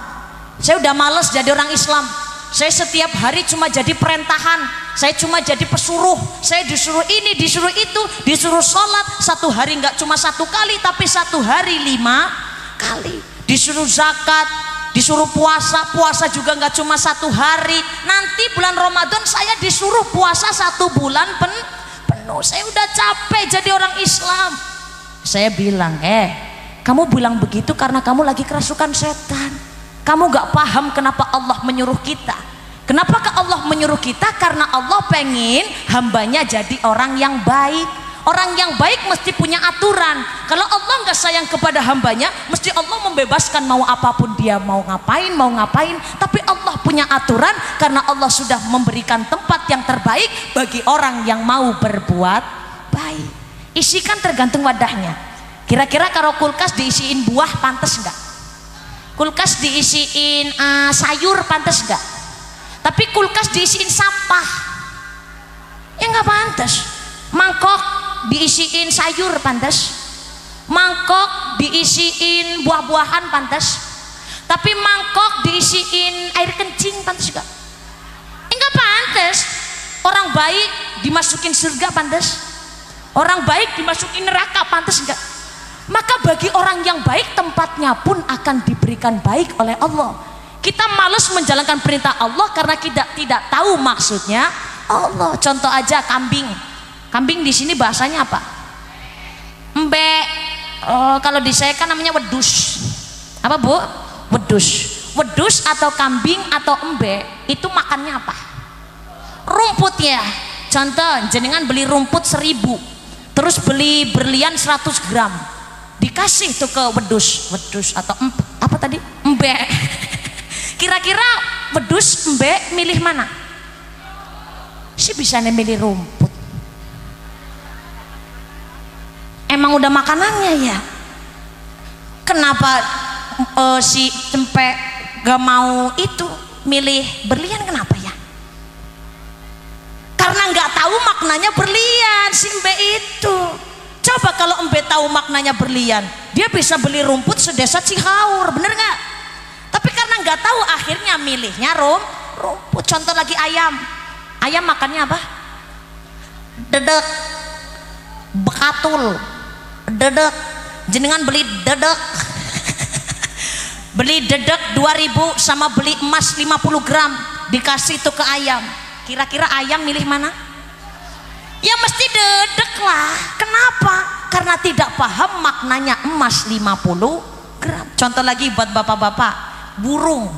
Speaker 1: Saya udah males jadi orang Islam. Saya setiap hari cuma jadi perentahan, saya cuma jadi pesuruh. Saya disuruh ini, disuruh itu, disuruh sholat satu hari nggak cuma satu kali, tapi satu hari 5 kali. Disuruh zakat, disuruh puasa, puasa juga nggak cuma satu hari. Nanti bulan Ramadan saya disuruh puasa 1 bulan penuh. Saya udah capek jadi orang Islam. Saya bilang, kamu bilang begitu karena kamu lagi kerasukan setan. Kamu gak paham kenapa Allah menyuruh kita. Kenapa Allah menyuruh kita? Karena Allah pengen hambanya jadi orang yang baik. Orang yang baik mesti punya aturan. Kalau Allah gak sayang kepada hambanya, mesti Allah membebaskan mau apapun dia mau ngapain. Tapi Allah punya aturan karena Allah sudah memberikan tempat yang terbaik bagi orang yang mau berbuat baik. Isikan tergantung wadahnya. Kira-kira kalau kulkas diisiin buah pantas enggak? Kulkas diisiin sayur pantas enggak? Tapi kulkas diisiin sampah ya enggak pantas. Mangkok diisiin sayur pantas, mangkok diisiin buah-buahan pantas. Tapi mangkok diisiin air kencing pantas enggak? Enggak pantas. Orang baik dimasukin surga pantas, orang baik dimasukin neraka pantas enggak? Maka bagi orang yang baik tempatnya pun akan diberikan baik oleh Allah. Kita malas menjalankan perintah Allah karena kita tidak tahu maksudnya Allah. Contoh aja kambing. Kambing di sini bahasanya apa? Embe. Kalau di saya kan namanya wedus. Apa Bu? Wedus. Wedus atau kambing atau embe itu makannya apa? Rumput ya. Contoh jenengan beli rumput 1000, terus beli berlian 100 gram. Dikasih tuh ke wedus atau apa tadi? Embe. Kira-kira wedus embe milih mana? Si bisa milih rumput. Emang udah makanannya ya. Kenapa si cempek gak mau itu milih berlian, kenapa ya? Karena nggak tahu maknanya berlian si embe itu. Coba kalau embe tahu maknanya berlian, dia bisa beli rumput sedesa Cihaur, bener nggak? Tapi karena nggak tahu akhirnya milihnya rumput. Contoh lagi ayam. Ayam makannya apa? Dedek, bekatul, dedek. Jenengan beli dedek. Beli dedek 2000 sama beli emas 50 gram dikasih itu ke ayam. Kira-kira ayam milih mana? Ya mesti dedek lah. Kenapa? Karena tidak paham maknanya emas 50 gram. Contoh lagi buat bapak-bapak, burung.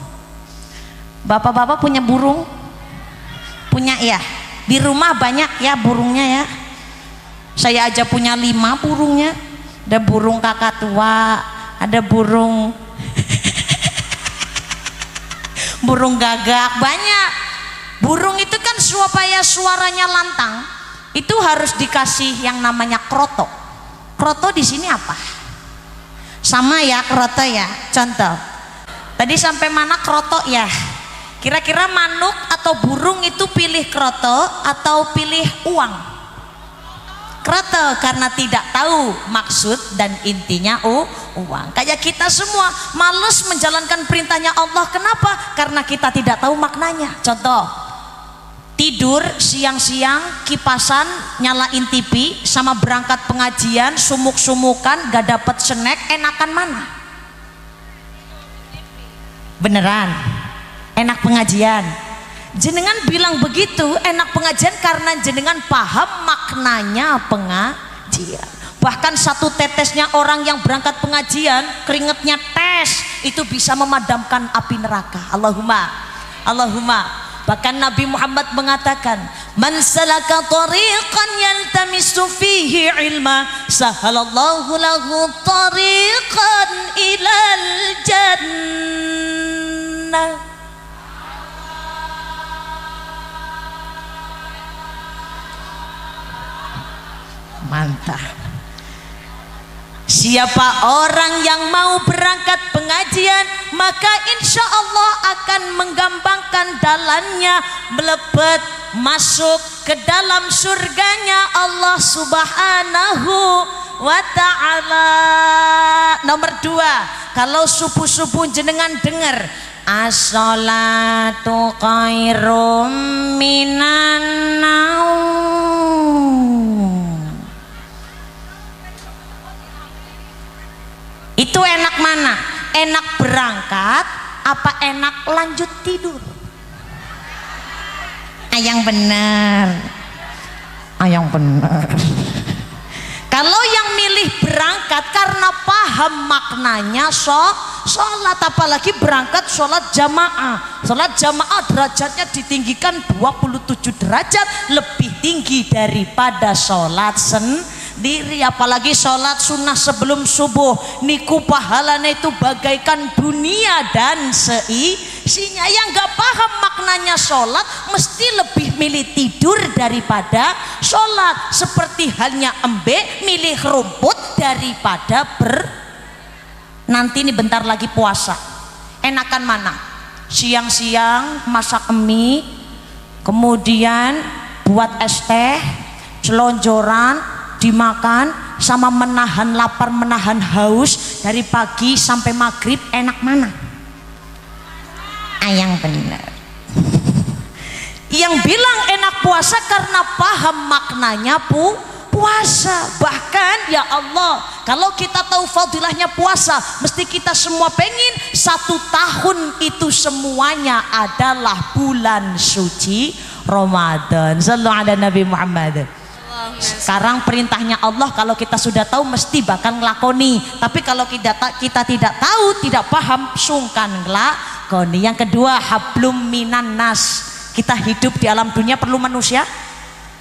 Speaker 1: Bapak-bapak punya burung? Punya ya? Di rumah banyak ya burungnya ya. Saya aja punya 5 burungnya. Ada burung kakak tua, ada burung burung gagak, banyak. Burung itu kan supaya suaranya lantang, itu harus dikasih yang namanya kroto. Kroto di sini apa? Sama ya kroto ya. Contoh. Tadi sampai mana kroto ya? Kira-kira manuk atau burung itu pilih kroto atau pilih uang? Kroto, karena tidak tahu maksud dan intinya uang. Kayak kita semua males menjalankan perintahnya Allah. Kenapa? Karena kita tidak tahu maknanya. Contoh, tidur siang-siang kipasan nyalain TV sama berangkat pengajian sumuk-sumukan gak dapet snack, enakan mana? Beneran enak pengajian? Jenengan bilang begitu enak pengajian karena jenengan paham maknanya pengajian. Bahkan satu tetesnya orang yang berangkat pengajian keringetnya tes itu bisa memadamkan api neraka. Allahumma. Bahkan Nabi Muhammad mengatakan, man salaka tariqan yaltamisu fihi ilma sahalallahu lahu tariqan ilal jannah. mantap. Siapa orang yang mau berangkat pengajian, maka insya Allah akan menggambangkan dalannya melebet masuk ke dalam surganya Allah Subhanahu wa ta'ala. Nomor 2, kalau subuh-subuh jenengan dengar as-salatu khairum minan naum, itu enak mana? Enak berangkat apa enak lanjut tidur? Yang benar, yang benar. Kalau yang milih berangkat karena paham maknanya sholat, apalagi berangkat sholat jamaah. Sholat jamaah derajatnya ditinggikan 27 derajat, lebih tinggi daripada sholat sendiri. Apalagi sholat sunnah sebelum subuh, niku pahalanya itu bagaikan dunia dan seisinya. Yang gak paham maknanya sholat mesti lebih milih tidur daripada sholat. Seperti halnya embek milih rumput daripada nanti ini bentar lagi puasa. Enakan mana? Siang-siang masak mie, kemudian buat es teh, selonjoran, dimakan, sama menahan lapar, menahan haus dari pagi sampai maghrib. Enak mana? Yang benar. Yang bilang enak puasa karena paham maknanya puasa. Bahkan ya Allah, kalau kita tahu fadilahnya puasa, mesti kita semua pengen 1 tahun itu semuanya adalah bulan suci Ramadan. Sallallahu ala Nabi Muhammad. Sekarang perintahnya Allah, kalau kita sudah tahu mesti bakal ngelakoni. Tapi kalau kita tidak tahu, tidak paham, sungkan ngelakoni. Yang kedua, hablum minan nas. Kita hidup di alam dunia perlu manusia.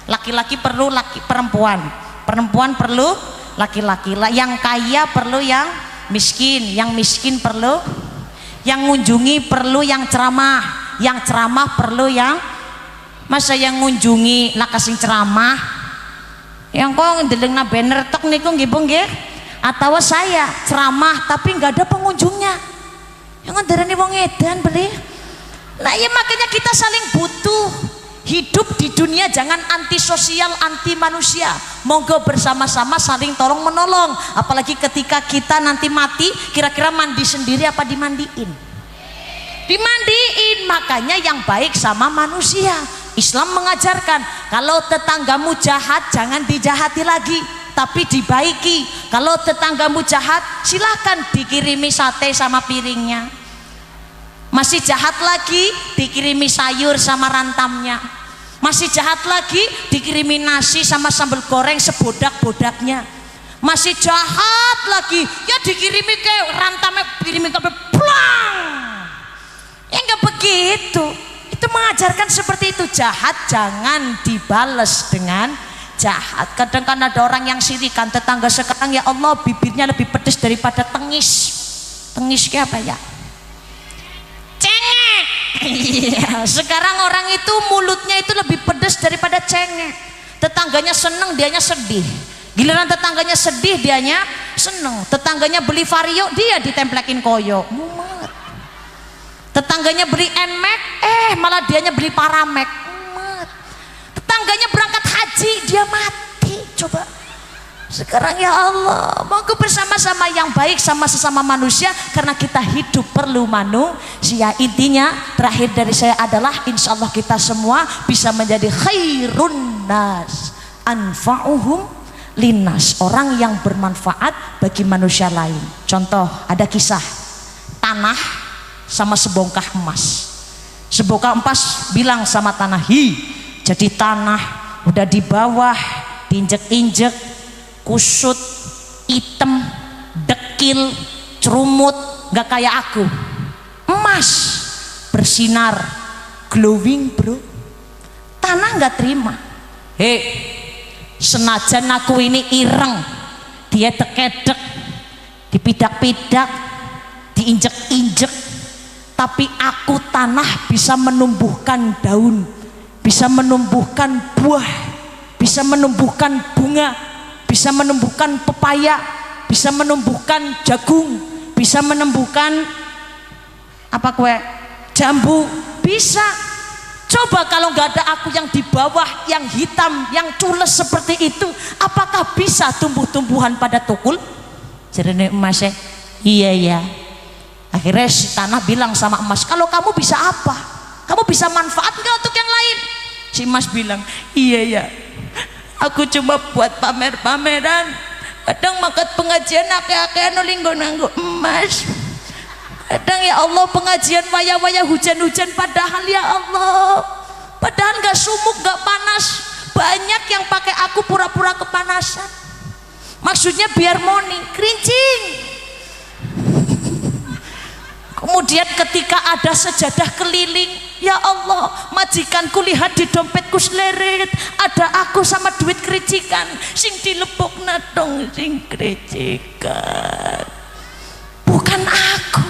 Speaker 1: Laki-laki perlu perempuan, perempuan perlu laki-laki. Yang kaya perlu yang miskin, yang miskin perlu yang ngunjungi, perlu yang ceramah perlu yang masa yang ngunjungi lah kasih ceramah. Yang kok ndelengna banner tok niku nggih Bu nggih. Atau saya ceramah tapi nggak ada pengunjungnya. Yang ndarani wong edan beli. Nah ya makanya kita saling butuh. Hidup di dunia jangan anti sosial, anti manusia. Monggo bersama-sama saling tolong menolong. Apalagi ketika kita nanti mati, kira-kira mandi sendiri apa dimandiin? Dimandiin. Makanya yang baik sama manusia. Islam mengajarkan kalau tetanggamu jahat jangan dijahati lagi, tapi dibaiki. Kalau tetanggamu jahat silahkan dikirimi sate sama piringnya. Masih jahat lagi dikirimi sayur sama rantamnya. Masih jahat lagi dikirimi nasi sama sambal goreng sebodak-bodaknya. Masih jahat lagi ya dikirimi ke rantamnya, kirimi ke plang. Ya enggak begitu. Itu mengajarkan seperti itu. Jahat jangan dibales dengan jahat. Kadang kan ada orang yang sirikan tetangga sekarang, ya Allah bibirnya lebih pedas daripada tengis. Tengis kayak apa ya? Cengek. Iya, sekarang orang itu mulutnya itu lebih pedas daripada cengek. Tetangganya seneng, dianya sedih. Giliran tetangganya sedih, dianya seneng. Tetangganya beli vario, dia ditemplekin koyo. Mumet. Tetangganya beli nmax, malah dianya beli paramek. Mumet. Tetangganya berangkat haji, dia mati. Coba. Sekarang ya Allah, monggo bersama-sama yang baik sama sesama manusia, karena kita hidup perlu manusia. Intinya terakhir dari saya adalah insya Allah kita semua bisa menjadi khairun nas anfa'uhum linnas, orang yang bermanfaat bagi manusia lain. Contoh, ada kisah tanah sama sebongkah emas. Sebongkah emas bilang sama tanah, hi, jadi tanah udah di bawah diinjek-injek, kusut, hitam, dekil, cerumut, gak kayak aku. Emas bersinar, glowing bro. Tanah gak terima. Senajan aku ini ireng, dia tekedek, dipidak-pidak, diinjek-injek, tapi aku tanah bisa menumbuhkan daun, bisa menumbuhkan buah, bisa menumbuhkan bunga. bisa menumbuhkan pepaya, bisa menumbuhkan jagung, bisa menumbuhkan apa kue, jambu, bisa. Coba kalau nggak ada aku yang di bawah, yang hitam, yang cules seperti itu, apakah bisa tumbuh-tumbuhan pada tukul? Jadi emasnya, iya ya. Akhirnya si tanah bilang sama emas, kalau kamu bisa apa? Kamu bisa manfaat nggak untuk yang lain? Si emas bilang, iya ya. Aku cuma buat pamer-pameran. Kadang makat pengajian ake-ake nolinggo nanggo emas. Kadang ya Allah pengajian waya-waya hujan-hujan, padahal ya Allah, padahal nggak sumuk, nggak panas. Banyak yang pakai aku pura-pura kepanasan. Maksudnya biar morning, kerincing. Kemudian ketika ada sejadah keliling, ya Allah, majikanku lihat di dompetku seleret, ada aku sama duit kericikan, sing dilepuk nadong sing kericikan. Bukan aku.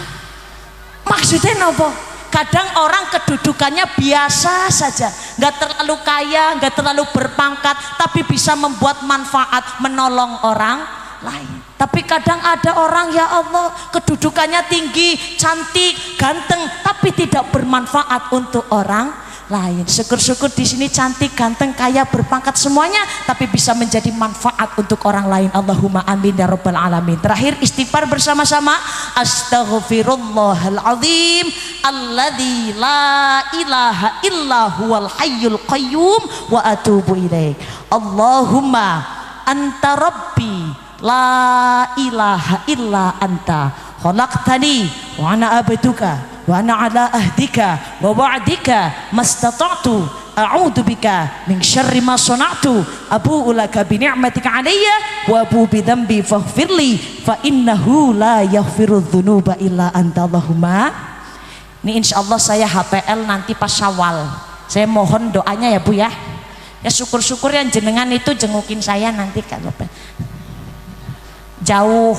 Speaker 1: Maksudnya nopo? Kadang orang kedudukannya biasa saja, nggak terlalu kaya, nggak terlalu berpangkat, tapi bisa membuat manfaat, menolong orang lain. Tapi kadang ada orang, ya Allah, kedudukannya tinggi, cantik, ganteng, tapi tidak bermanfaat untuk orang lain. Syukur-syukur di sini cantik, ganteng, kaya, berpangkat semuanya, tapi bisa menjadi manfaat untuk orang lain. Allahumma amin ya rabbal alamin. Terakhir istighfar bersama-sama. Astaghfirullahaladzim alladzi la ilaha illa huwal hayyul qayyum wa atubu ilaik. Allahumma anta rabbi la ilaha illa anta khalaqtani wa ana abduka wa ana ala ahdika wa wa'dika mastata'tu a'udzu bika min syarri ma sana'tu abu'u laka bi ni'matika 'alayya wa abu'u bi dzambi faghfirli fa innahu la yaghfiru dzunuba illa anta. Allahumma. Ini insyaallah saya HPL nanti pas Syawal. Saya mohon doanya ya Bu ya. Ya syukur-syukur yang jenengan itu jengukin saya nanti kalau jauh.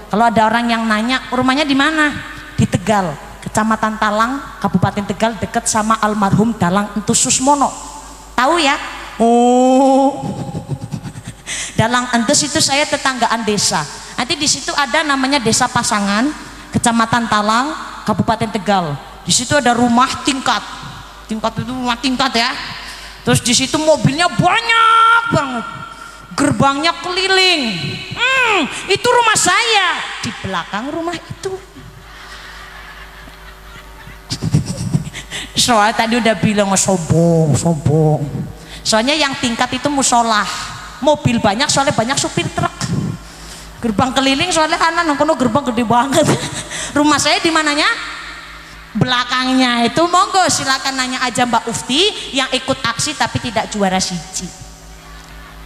Speaker 1: Kalau ada orang yang nanya rumahnya di mana, di Tegal, Kecamatan Talang, Kabupaten Tegal, dekat sama almarhum Dalang Entu Susmono. Tahu ya? Oh, Dalang Entus itu saya tetanggaan desa. Nanti di situ ada namanya Desa Pasangan, Kecamatan Talang, Kabupaten Tegal. Di situ ada rumah tingkat itu rumah tingkat ya. Terus di situ mobilnya banyak banget. Gerbangnya keliling. Itu rumah saya. Di belakang rumah itu. Soalnya tadi udah bilang sombong. Soalnya yang tingkat itu musola. Mobil banyak soalnya banyak supir truk. Gerbang keliling soalnya kanan, kono gerbang gede banget. Rumah saya di mananya? Belakangnya itu. Monggo silakan nanya aja Mbak Ufti yang ikut aksi tapi tidak juara siji.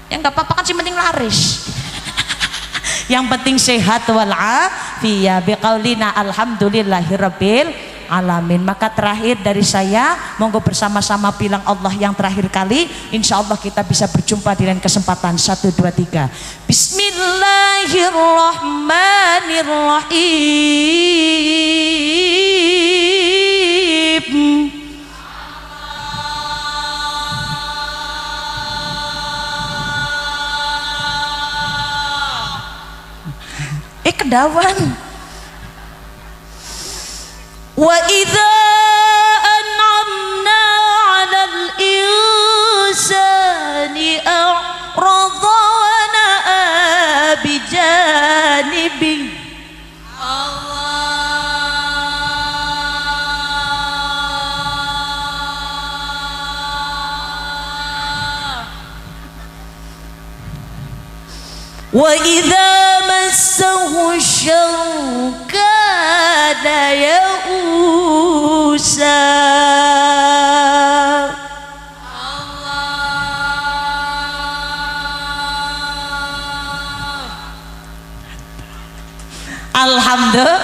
Speaker 1: Ya nggak apa-apa kan, sih penting laris. Yang penting sehat walafiat. Biqaulina alhamdulillahirabbil alamin. Maka terakhir dari saya, monggo bersama-sama bilang Allah yang terakhir kali. Insya Allah kita bisa berjumpa di lain kesempatan. 1, 2, 3. Bismillahirrahmanirrahim. Kedawan. Wa idza an'amna 'alal insani a'radha wa na'a bijanibi. Wa idza massahu syarru kana ya'usa. Alhamdulillah,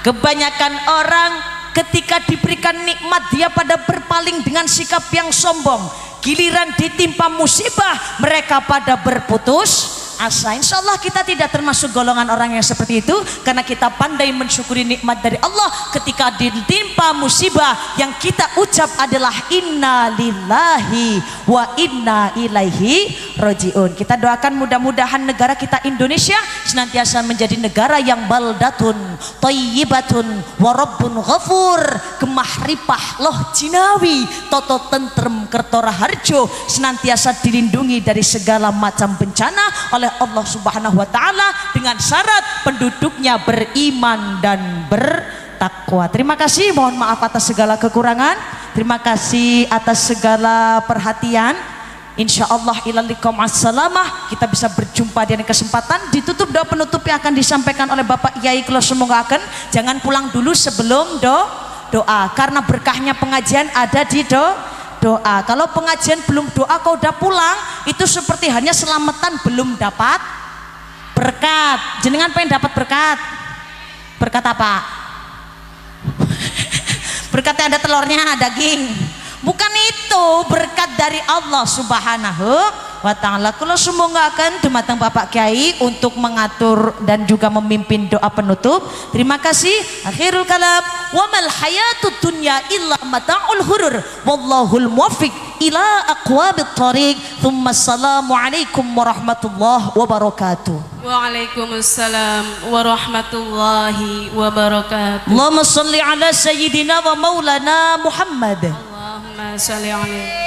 Speaker 1: kebanyakan orang ketika diberikan nikmat dia pada berpaling dengan sikap yang sombong. Giliran ditimpa musibah mereka pada berputus asa. Insya Allah kita tidak termasuk golongan orang yang seperti itu, karena kita pandai mensyukuri nikmat dari Allah. Ketika ditimpa musibah, yang kita ucap adalah inna lillahi wa inna ilaihi rojiun. Kita doakan mudah-mudahan negara kita Indonesia senantiasa menjadi negara yang baldatun thayyibatun warabbun ghafur, gemah ripah loh jinawi toto tentrem kertora harjo, senantiasa dilindungi dari segala macam bencana oleh Allah Subhanahu wa taala dengan syarat penduduknya beriman dan bertakwa. Terima kasih, mohon maaf atas segala kekurangan. Terima kasih atas segala perhatian. Insya Allah ilal liqam assalamah, kita bisa berjumpa di lain kesempatan. Ditutup doa penutup yang akan disampaikan oleh Bapak Yai. Kalau semoga akan jangan pulang dulu sebelum doa, karena berkahnya pengajian ada di doa. Kalau pengajian belum doa kau udah pulang, itu seperti hanya selamatan belum dapat berkat. Jenengan pengen dapat berkat? Berkat apa? Berkatnya ada telurnya, daging. Bukan itu, berkat dari Allah Subhanahu wa ta'ala. Kalau semoga akan dumateng Bapak Kiai untuk mengatur dan juga memimpin doa penutup. Terima kasih. Akhirul kalam, wa mal hayatud dunya illa mata'ul hurur, wallahul muwaffiq ila aqwabit thariq. Thumma assalamu alaikum warahmatullahi wabarakatuh.
Speaker 2: Waalaikumsalam warahmatullahi wabarakatuh.
Speaker 1: Allahumma salli ala sayyidina wa maulana Muhammad.
Speaker 2: Allahumma salli alaihi